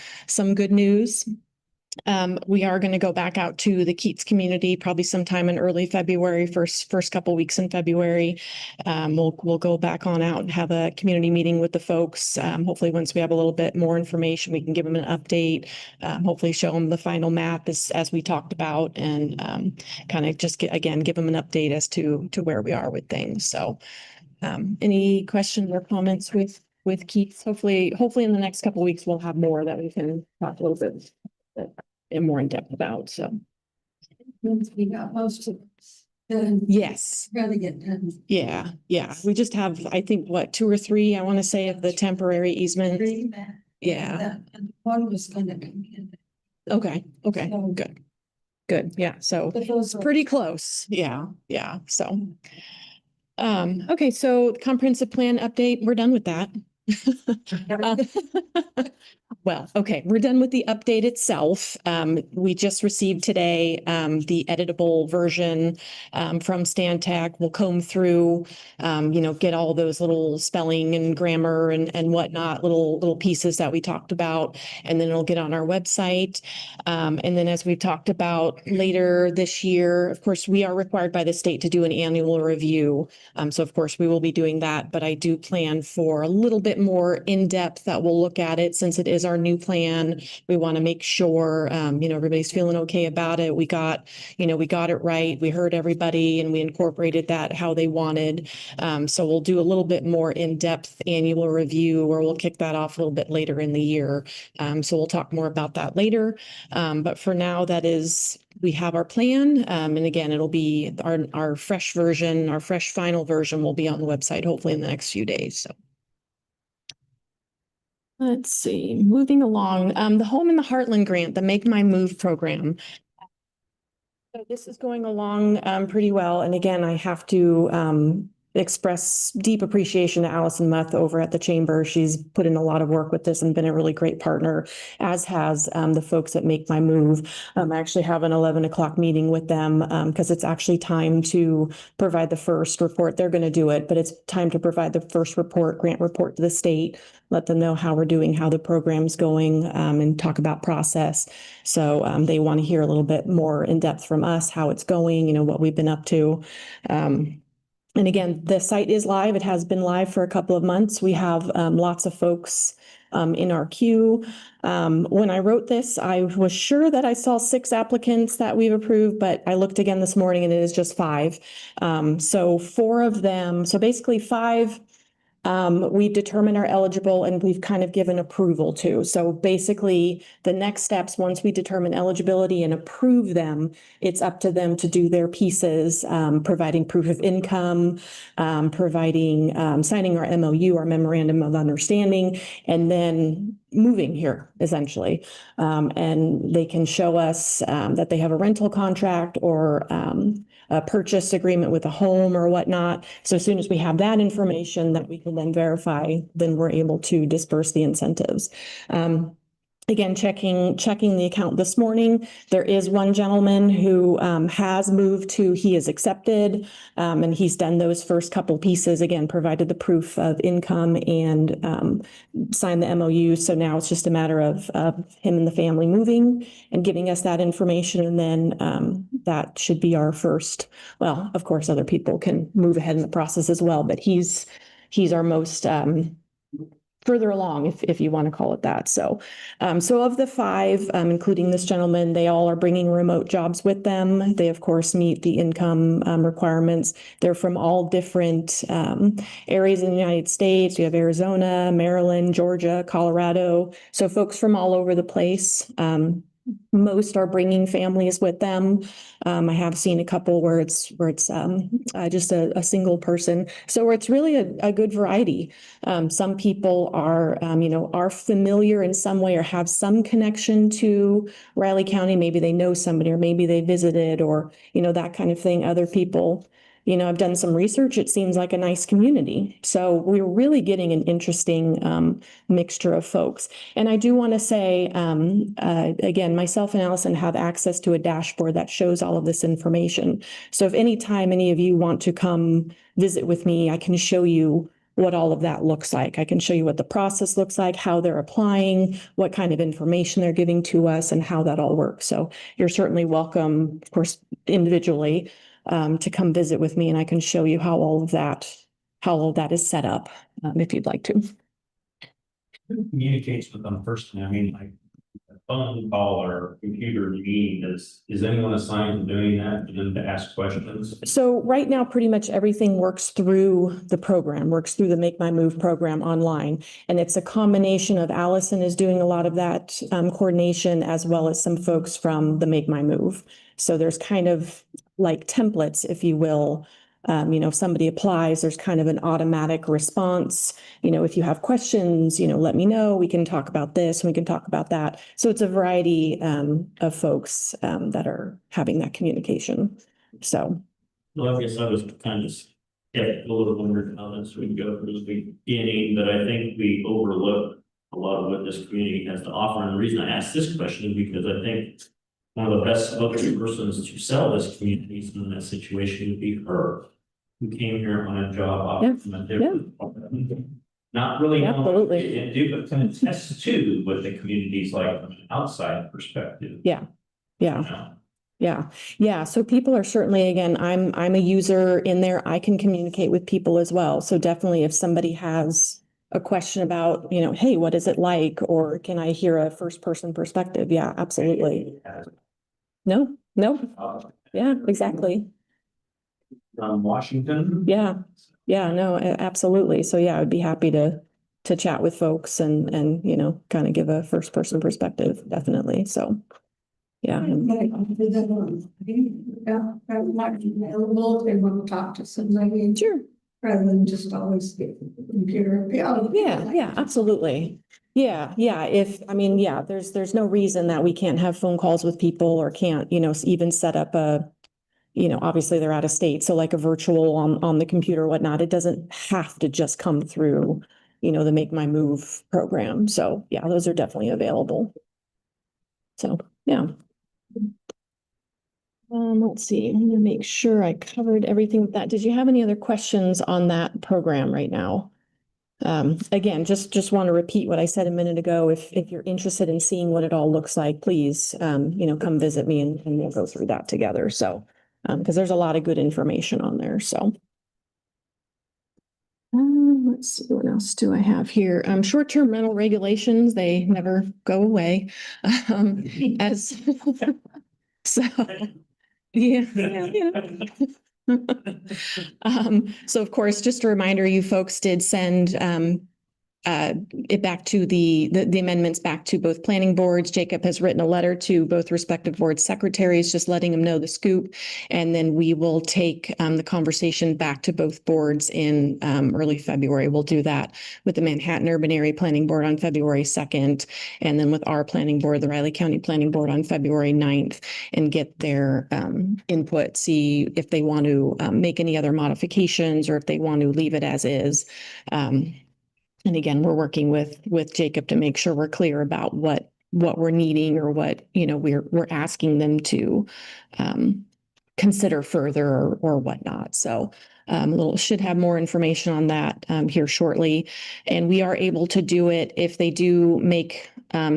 Speaker 16: good news. We are going to go back out to the Keats community probably sometime in early February, first couple weeks in February. We'll go back on out and have a community meeting with the folks. Hopefully, once we have a little bit more information, we can give them an update. Hopefully, show them the final map as we talked about, and kind of just give them an update as to where we are with things. So, any questions or comments with Keats? Hopefully, in the next couple of weeks, we'll have more that we can talk a little bit and more in depth about. So
Speaker 4: We got most of
Speaker 16: yes,
Speaker 4: rather get done.
Speaker 16: yeah. We just have, I think, 2 or 3, I want to say, of the temporary easements. Yeah.
Speaker 4: And one was gonna come in.
Speaker 16: Okay,
Speaker 4: So-
Speaker 16: good. Yeah, so
Speaker 4: But those are
Speaker 16: pretty close. Yeah. So okay, so the comprehensive plan update, we're done with that. Well, okay, we're done with the update itself. We just received today the editable version from Stantec. We'll comb through, get all those little spelling and grammar and whatnot, little pieces that we talked about, and then it'll get on our website. And then as we've talked about later this year, of course, we are required by the state to do an annual review. So of course, we will be doing that, but I do plan for a little bit more in-depth that we'll look at it since it is our new plan. We want to make sure, everybody's feeling okay about it. We got it right. We heard everybody and we incorporated that how they wanted. So we'll do a little bit more in-depth annual review, or we'll kick that off a little bit later in the year. So we'll talk more about that later. But for now, we have our plan. And again, it'll be our fresh version, our fresh final version will be on the website, hopefully in the next few days. So. Let's see, moving along, the Home in the Heartland grant, the Make My Move program. So this is going along pretty well. And again, I have to express deep appreciation to Allison Muth over at the Chamber. She's put in a lot of work with this and been a really great partner, as has the folks that Make My Move. I actually have an 11 o'clock meeting with them because it's actually time to provide the first report. They're going to do it, but it's time to provide the first grant report to the state, let them know how we're doing, how the program's going, and talk about process. So they want to hear a little bit more in depth from us, how it's going, what we've been up to. And again, the site is live. It has been live for a couple of months. We have lots of folks in our queue. When I wrote this, I was sure that I saw 6 applicants that we've approved, but I looked again this morning and it is just 5. So 4 of them, so basically 5 we determine are eligible and we've kind of given approval to. So basically the next steps, once we determine eligibility and approve them, it's up to them to do their pieces, providing proof of income, providing, signing our MOU, our memorandum of understanding, and then moving here essentially. And they can show us that they have a rental contract or a purchase agreement with a home or whatnot. So as soon as we have that information that we can then verify, then we're able to disperse the incentives. Again, checking the account this morning, there is one gentleman who has moved to, he is accepted, and he's done those first couple pieces, again, provided the proof of income and signed the MOU. So now it's just a matter of him and the family moving and giving us that information. And then that should be our first, well, of course, other people can move ahead in the process as well, but he's our most further along, if you want to call it that. So, so of the 5, including this gentleman, they all are bringing remote jobs with them. They, of course, meet the income requirements. They're from all different areas in the United States. We have Arizona, Maryland, Georgia, Colorado. So folks from all over the place.
Speaker 12: Most are bringing families with them. I have seen a couple where it's just a single person. So where it's really a good variety. Some people are, are familiar in some way or have some connection to Riley County. Maybe they know somebody or maybe they visited or, that kind of thing. Other people, I've done some research. It seems like a nice community. So we're really getting an interesting mixture of folks. And I do want to say, again, myself and Allison have access to a dashboard that shows all of this information. So if any time any of you want to come visit with me, I can show you what all of that looks like. I can show you what the process looks like, how they're applying, what kind of information they're giving to us, and how that all works. So you're certainly welcome, of course, individually, to come visit with me, and I can show you how all of that is set up, if you'd like to.
Speaker 5: Who communicates with them personally? I mean, like a phone call or computer meeting, is anyone assigned to doing that for them to ask questions?
Speaker 12: So right now, pretty much everything works through the Make My Move program online. And it's a combination of Allison is doing a lot of that coordination as well as some folks from the Make My Move. So there's kind of like templates, if you will. If somebody applies, there's kind of an automatic response. If you have questions, let me know. We can talk about this and we can talk about that. So it's a variety of folks that are having that communication. So.
Speaker 5: Well, I guess I was kind of skeptical of your comments we go through the beginning, but I think we overlook a lot of what this community has to offer. And the reason I asked this question is because I think one of the best spokespersons to sell this community in that situation would be her, who came here on a job offer from a different, not really
Speaker 12: Absolutely.
Speaker 5: do, but can attest to what the community's like from an outside perspective.
Speaker 12: Yeah. So people are certainly, again, I'm a user in there. I can communicate with people as well. So definitely if somebody has a question about, hey, what is it like? Or can I hear a first person perspective? Yeah, absolutely. No. Yeah, exactly.
Speaker 5: From Washington.
Speaker 12: Yeah, no, absolutely. So yeah, I'd be happy to chat with folks and kind of give a first person perspective, definitely. So, yeah.
Speaker 4: They might be available if they want to talk to somebody.
Speaker 12: Sure.
Speaker 4: Rather than just always get the computer.
Speaker 12: Yeah, absolutely. Yeah. There's no reason that we can't have phone calls with people or can't, even set up obviously they're out of state. So like a virtual on the computer or whatnot, it doesn't have to just come through, the Make My Move program. So yeah, those are definitely available. So, yeah. Let's see, I'm gonna make sure I covered everything with that. Did you have any other questions on that program right now? Again, just want to repeat what I said a minute ago. If you're interested in seeing what it all looks like, please, come visit me and we'll go through that together. So, because there's a lot of good information on there. So. Let's see, what else do I have here? Short-term rental regulations, they never go away. So, yeah. So of course, just a reminder, you folks did send it back to the amendments back to both planning boards. Jacob has written a letter to both respective board secretaries, just letting them know the scoop. And then we will take the conversation back to both boards in early February. We'll do that with the Manhattan Urban Area Planning Board on February 2nd, and then with our planning board, the Riley County Planning Board on February 9th, and get their input, see if they want to make any other modifications or if they want to leave it as is. And again, we're working with Jacob to make sure we're clear about what we're needing or what, we're asking them to consider further or whatnot. So should have more information on that here shortly. And we are able to do it if they do make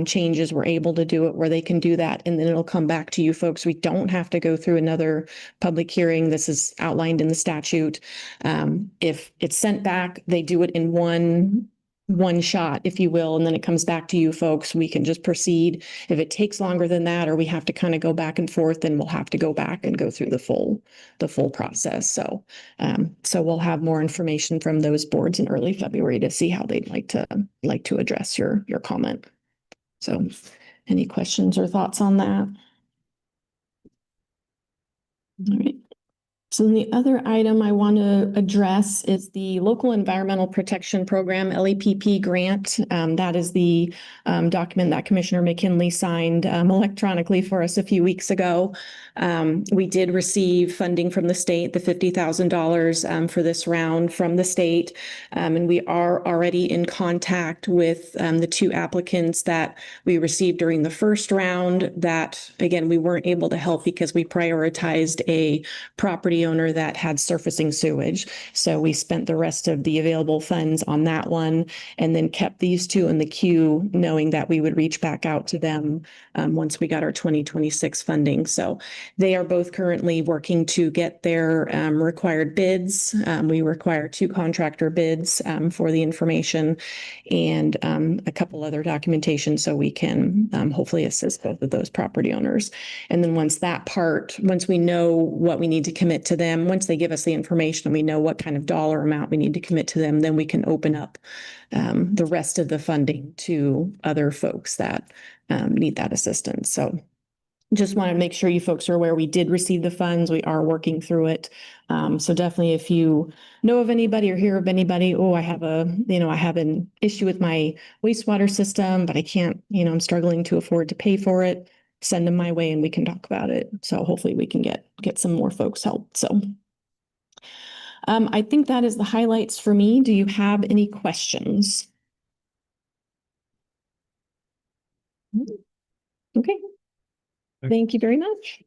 Speaker 12: changes, we're able to do it where they can do that. And then it'll come back to you folks. We don't have to go through another public hearing. This is outlined in the statute. If it's sent back, they do it in one shot, if you will, and then it comes back to you folks. We can just proceed. If it takes longer than that, or we have to kind of go back and forth, then we'll have to go back and go through the full process. So, so we'll have more information from those boards in early February to see how they'd like to address your comment. So,
Speaker 16: Any questions or thoughts on that? All right. So the other item I want to address is the Local Environmental Protection Program, LEPP grant. That is the document that Commissioner McKinley signed electronically for us a few weeks ago. We did receive funding from the state, the $50,000 for this round from the state. And we are already in contact with the two applicants that we received during the first round that, again, we weren't able to help because we prioritized a property owner that had surfacing sewage. So we spent the rest of the available funds on that one and then kept these two in the queue, knowing that we would reach back out to them once we got our 2026 funding. So they are both currently working to get their required bids. We require 2 contractor bids for the information and a couple other documentation so we can hopefully assist both of those property owners. And then once we know what we need to commit to them, once they give us the information and we know what kind of dollar amount we need to commit to them, then we can open up the rest of the funding to other folks that need that assistance. So just want to make sure you folks are aware we did receive the funds. We are working through it. So definitely if you know of anybody or hear of anybody, I have an issue with my wastewater system, but I can't, I'm struggling to afford to pay for it. Send them my way and we can talk about it. So hopefully we can get some more folks help. So I think that is the highlights for me. Do you have any questions? Okay. Thank you very much.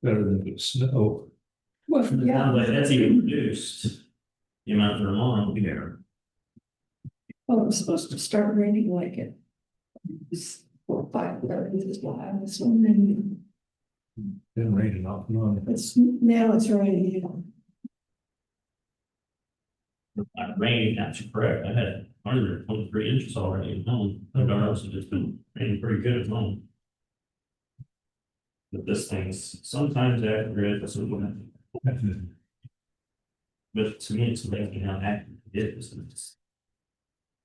Speaker 2: Better than the snow.
Speaker 4: Well,
Speaker 5: Now that that's even reduced, the amount they're on here.
Speaker 4: Well, it was supposed to start raining like it. 5:30 is why I was wondering.
Speaker 2: Been raining off and on.
Speaker 4: Now it's raining.
Speaker 5: Rain, that's correct. I had 123 inches already at home. Regardless, it's been raining pretty good at home. But this thing's sometimes accurate, but sometimes. But to me, it's amazing how accurate it is.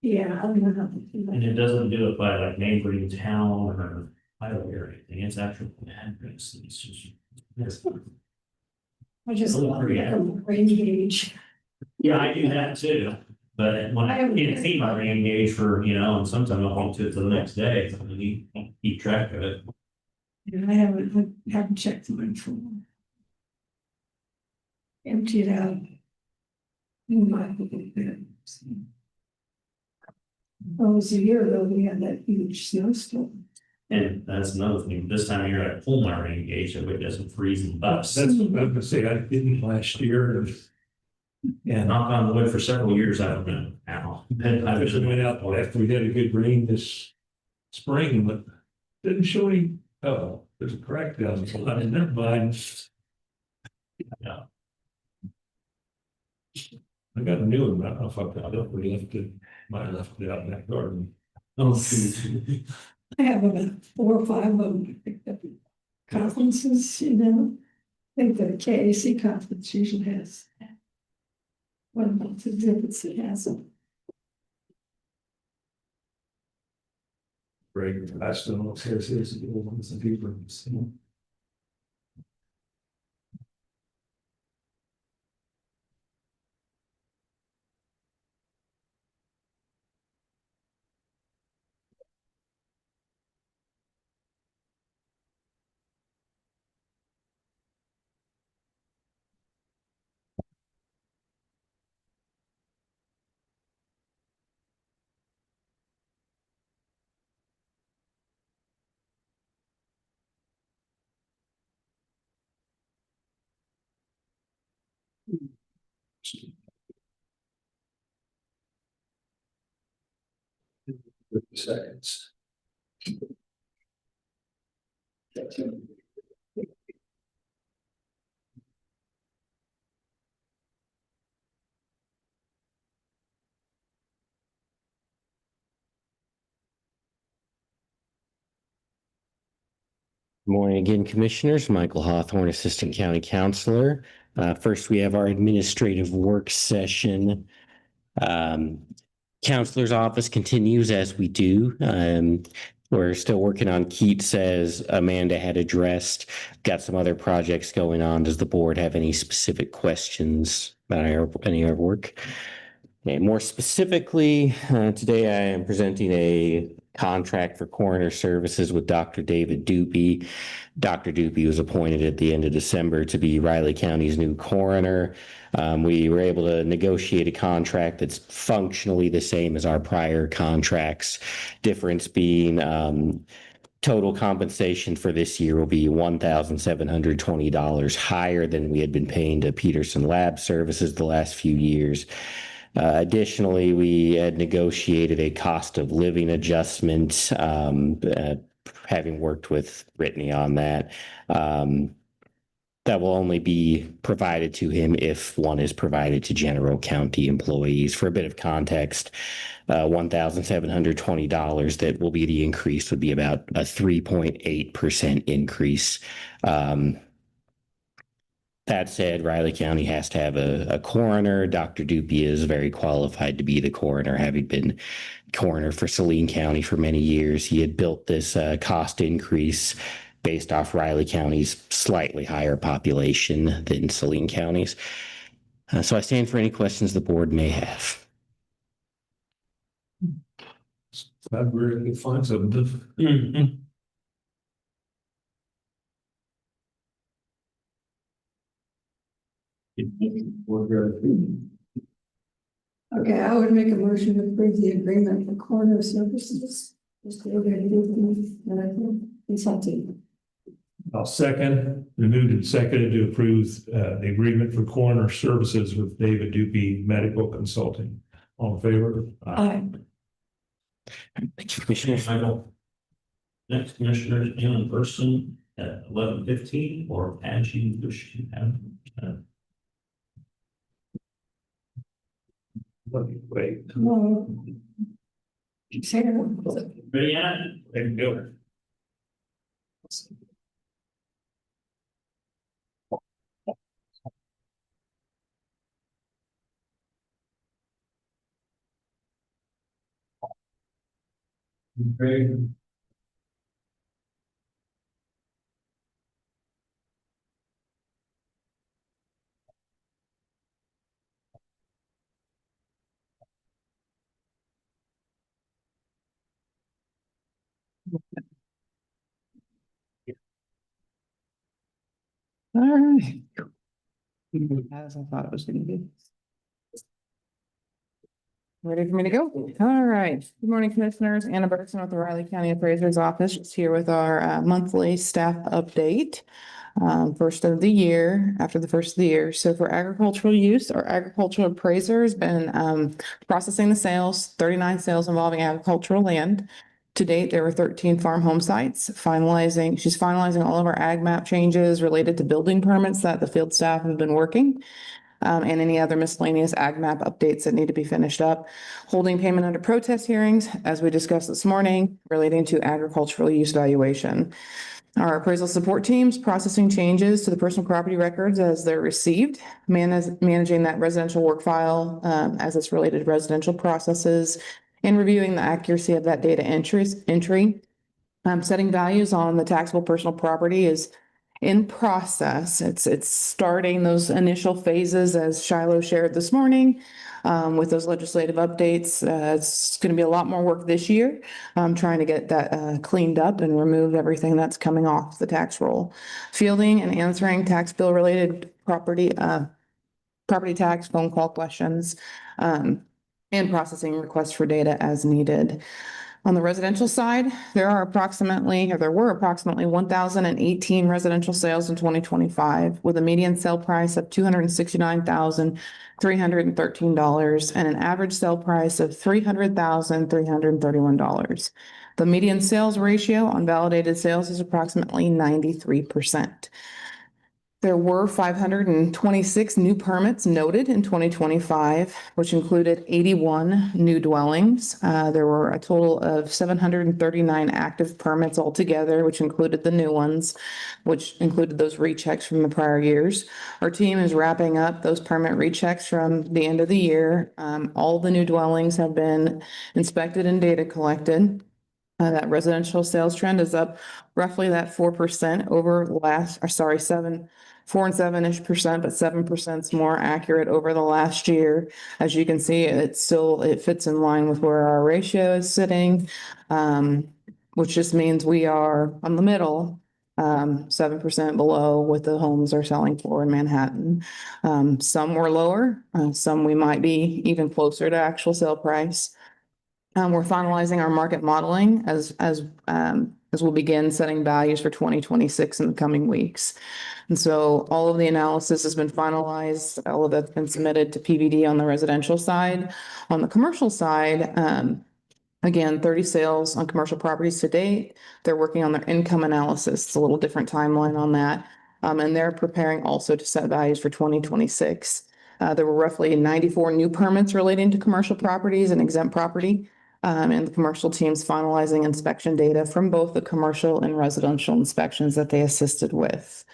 Speaker 4: Yeah, I don't know how.
Speaker 5: And it doesn't do it by like neighboring town or highway or anything. It's actual address. It's just.
Speaker 4: I just
Speaker 5: Really
Speaker 4: love
Speaker 5: pretty
Speaker 4: the rain gauge.
Speaker 5: Yeah, I do that too. But when I can't see my rain gauge for, and sometimes I'll hold to it till the next day. So you keep track of it.
Speaker 4: And I haven't checked mine for. Emptied out. Oh, it was a year ago, we had that huge snowstorm.
Speaker 5: And that's another thing. This time of year, I pull my rain gauge so it doesn't freeze and bust.
Speaker 2: That's what I'm gonna say. I didn't last year.
Speaker 5: And knock on wood for several years, I don't know how.
Speaker 2: I just went out after we had a good rain this spring, but didn't show any, there's a crack down the line, never mind.
Speaker 5: Yeah.
Speaker 2: I got a new one, I don't know if I got it, we left it, might have left it out in that garden.
Speaker 5: Oh,
Speaker 4: I have about 4 or 5 of them I picked up at conferences, I think the KAC conference usually has. One about the exhibits it has them.
Speaker 2: Greg, I still don't see his old ones and people. Seconds.
Speaker 3: Good morning again, Commissioners. Michael Hawthorne, Assistant County Counselor. First, we have our administrative work session. Counselor's office continues as we do. We're still working on Keats, as Amanda had addressed. Got some other projects going on. Does the board have any specific questions about any of our work? Okay, more specifically, today I am presenting a contract for coroner services with Dr. David Dupe. Dr. Dupe was appointed at the end of December to be Riley County's new coroner. We were able to negotiate a contract that's functionally the same as our prior contracts. Difference being total compensation for this year will be $1,720 higher than we had been paying to Peterson Lab Services the last few years. Additionally, we had negotiated a cost of living adjustment, having worked with Brittany on that. That will only be provided to him if one is provided to general county employees. For a bit of context, $1,720 that will be the increase would be about a 3.8% increase. That said, Riley County has to have a coroner. Dr. Dupe is very qualified to be the coroner, having been coroner for Saline County for many years. He had built this cost increase based off Riley County's slightly higher population than Saline County's. So I stand for any questions the board may have.
Speaker 2: Glad we're able to find something.
Speaker 4: Okay, I would make a motion to approve the agreement for coroner services. Consulting.
Speaker 2: I'll second. We moved and seconded to approve the agreement for coroner services with David Dupe Medical Consulting. All in favor?
Speaker 4: Aye.
Speaker 3: Thank you, Commissioner.
Speaker 5: Michael. Next, Commissioner, in person at 11:15 or as you wish to have.
Speaker 2: Wait.
Speaker 4: Well, Sarah.
Speaker 5: Ready, Anna?
Speaker 2: There you go. Okay.
Speaker 6: All right. As I thought it was gonna be. Ready for me to go? All right. Good morning, Commissioners. Anna Bergson with the Riley County Appraiser's Office, just here with our monthly staff update. First of the year, after the first of the year. So for agricultural use, our agricultural appraiser has been processing the sales, 39 sales involving agricultural land. To date, there were 13 farm home sites. She's finalizing all of our ag map changes related to building permits that the field staff have been working. And any other miscellaneous ag map updates that need to be finished up. Holding payment under protest hearings, as we discussed this morning, relating to agricultural use valuation. Our appraisal support teams processing changes to the personal property records as they're received, managing that residential work file as it's related to residential processes, and reviewing the accuracy of that data entry. Setting values on the taxable personal property is in process. It's starting those initial phases, as Shiloh shared this morning, with those legislative updates. It's going to be a lot more work this year, trying to get that cleaned up and remove everything that's coming off the tax roll. Fielding and answering tax bill related property tax phone call questions, and processing requests for data as needed. On the residential side, there were approximately 1,018 residential sales in 2025, with a median sale price of $269,313 and an average sale price of $300,331. The median sales ratio on validated sales is approximately 93%. there were 526 new permits noted in 2025, which included 81 new dwellings. There were a total of 739 active permits altogether, which included the new ones, which included those rechecks from the prior years. Our team is wrapping up those permit rechecks from the end of the year. All the new dwellings have been inspected and data collected. That residential sales trend is up roughly that 4% over last, or sorry, 4 and 7-ish%, but 7% is more accurate over the last year. As you can see, it fits in line with where our ratio is sitting, which just means we are on the middle, 7% below what the homes are selling for in Manhattan. Some were lower, some we might be even closer to actual sale price. We're finalizing our market modeling as we'll begin setting values for 2026 in the coming weeks. And so all of the analysis has been finalized. All of that's been submitted to PVD on the residential side. On the commercial side, again, 30 sales on commercial properties to date. They're working on their income analysis. It's a little different timeline on that. And they're preparing also to set values for 2026. There were roughly 94 new permits relating to commercial properties and exempt property. And the commercial team's finalizing inspection data from both the commercial and residential inspections that they assisted with.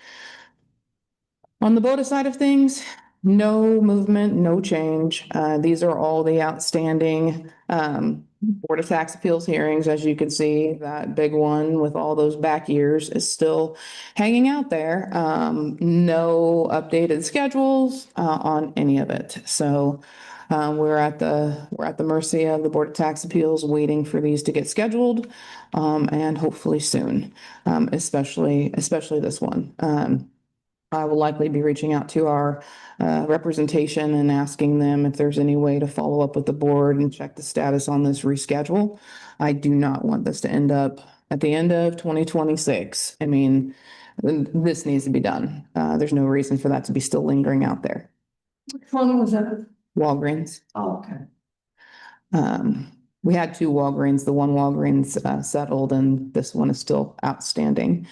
Speaker 6: On the BOTA side of things, no movement, no change. These are all the outstanding Board of Tax Appeals hearings. As you can see, that big one with all those back years is still hanging out there. No updated schedules on any of it. So we're at the mercy of the Board of Tax Appeals, waiting for these to get scheduled, and hopefully soon, especially this one. I will likely be reaching out to our representation and asking them if there's any way to follow up with the board and check the status on this reschedule. I do not want this to end up at the end of 2026. I mean, this needs to be done. There's no reason for that to be still lingering out there.
Speaker 4: Which one was that?
Speaker 6: Walgreens.
Speaker 4: Oh, okay.
Speaker 6: We had 2 Walgreens. The one Walgreens settled, and this one is still outstanding.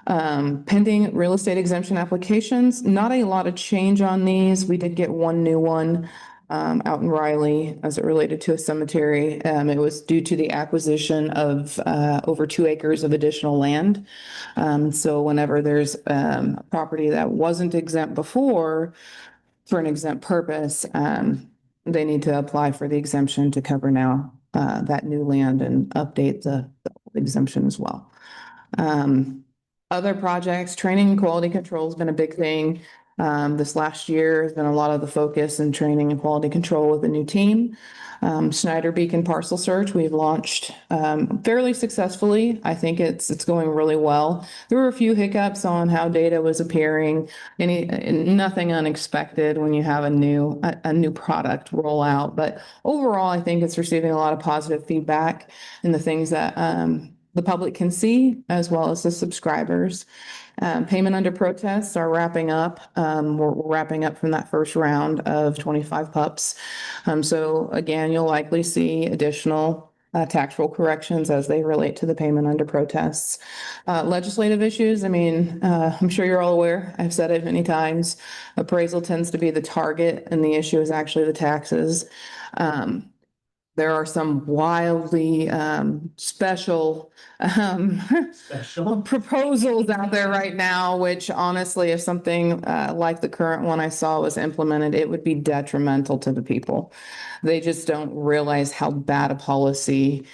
Speaker 6: Pending real estate exemption applications, not a lot of change on these. We did get one new one out in Riley as it related to a cemetery. It was due to the acquisition of over 2 acres of additional land. So whenever there's a property that wasn't exempt before for an exempt purpose, they need to apply for the exemption to cover now that new land and update the exemption as well. Other projects, training and quality control has been a big thing. This last year has been a lot of the focus in training and quality control with the new team. Schneider Beacon Parcel Search, we've launched fairly successfully. I think it's going really well. There were a few hiccups on how data was appearing. Nothing unexpected when you have a new product roll out. But overall, I think it's receiving a lot of positive feedback in the things that the public can see, as well as the subscribers. Payment under protests are wrapping up. We're wrapping up from that first round of 25 pups. So again, you'll likely see additional tax roll corrections as they relate to the payment under protests. Legislative issues, I mean, I'm sure you're all aware, I've said it many times, appraisal tends to be the target and the issue is actually the taxes. There are some wildly special proposals out there right now, which honestly, if something like the current one I saw was implemented, it would be detrimental to the people. They just don't realize how bad a policy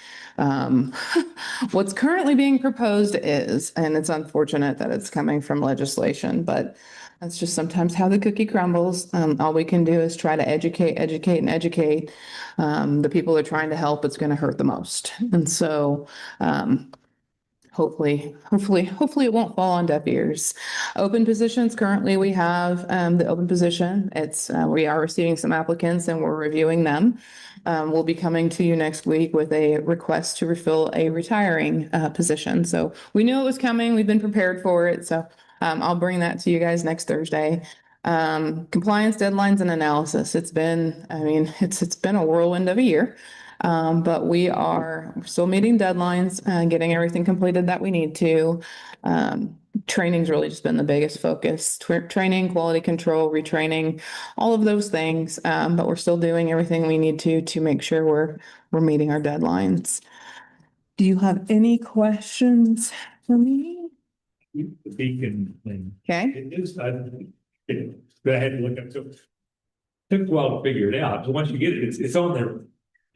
Speaker 6: what's currently being proposed is, and it's unfortunate that it's coming from legislation, but that's just sometimes how the cookie crumbles. All we can do is try to educate. The people they're trying to help, it's going to hurt the most. And so hopefully it won't fall on deaf ears. Open positions, currently we have the open position. We are receiving some applicants and we're reviewing them. We'll be coming to you next week with a request to refill a retiring position. So we knew it was coming. We've been prepared for it. So I'll bring that to you guys next Thursday. Compliance deadlines and analysis. It's been a whirlwind of a year. But we're still meeting deadlines, getting everything completed that we need to. training's really just been the biggest focus. Training, quality control, retraining, all of those things. But we're still doing everything we need to make sure we're meeting our deadlines. Do you have any questions for me?
Speaker 2: The beacon thing.
Speaker 6: Okay.
Speaker 2: It is, but I had to look up, so. Took a while to figure it out, but once you get it, it's on there.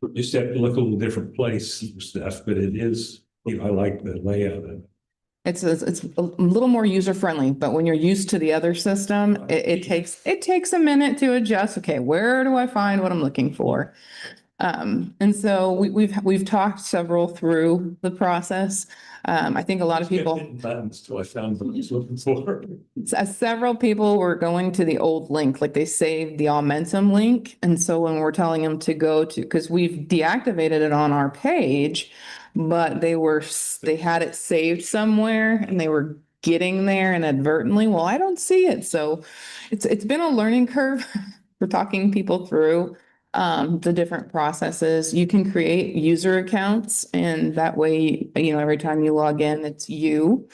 Speaker 2: You just have to look a little different place for stuff, but it is, I like the layout of it.
Speaker 6: It's a little more user friendly, but when you're used to the other system, it takes a minute to adjust. Okay, where do I find what I'm looking for? And so we've talked several through the process. I think a lot of people.
Speaker 2: Buttons till I found what I was looking for.
Speaker 6: Several people were going to the old link, like they saved the Aumentum link. And so when we're telling them to go to, because we've deactivated it on our page, but they had it saved somewhere and they were getting there inadvertently. Well, I don't see it. So it's been a learning curve for talking people through the different processes. You can create user accounts and that way, every time you log in, it's you.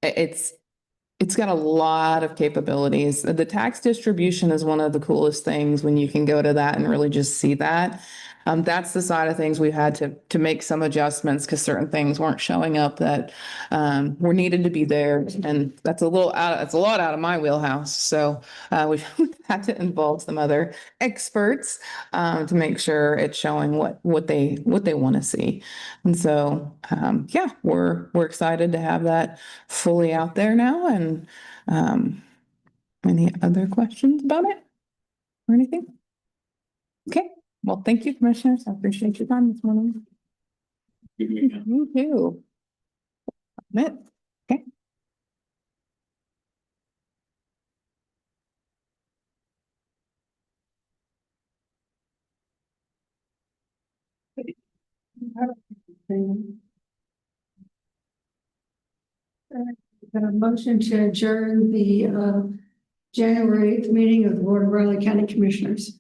Speaker 6: It's got a lot of capabilities. The tax distribution is one of the coolest things when you can go to that and really just see that. That's the side of things we've had to make some adjustments because certain things weren't showing up that were needed to be there. And that's a lot out of my wheelhouse. So we've had to involve some other experts to make sure it's showing what they want to see. And so we're excited to have that fully out there now. And any other questions about it or anything? Okay. Well, thank you, commissioners. I appreciate your time this morning. You too. Okay.
Speaker 4: Got a motion to adjourn the January 8th meeting of the Board of Riley County Commissioners.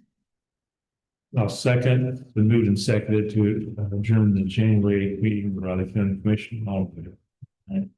Speaker 2: I'll second, the moved and seconded to adjourn the January 8th meeting of the Raleigh County Commission. All in favor?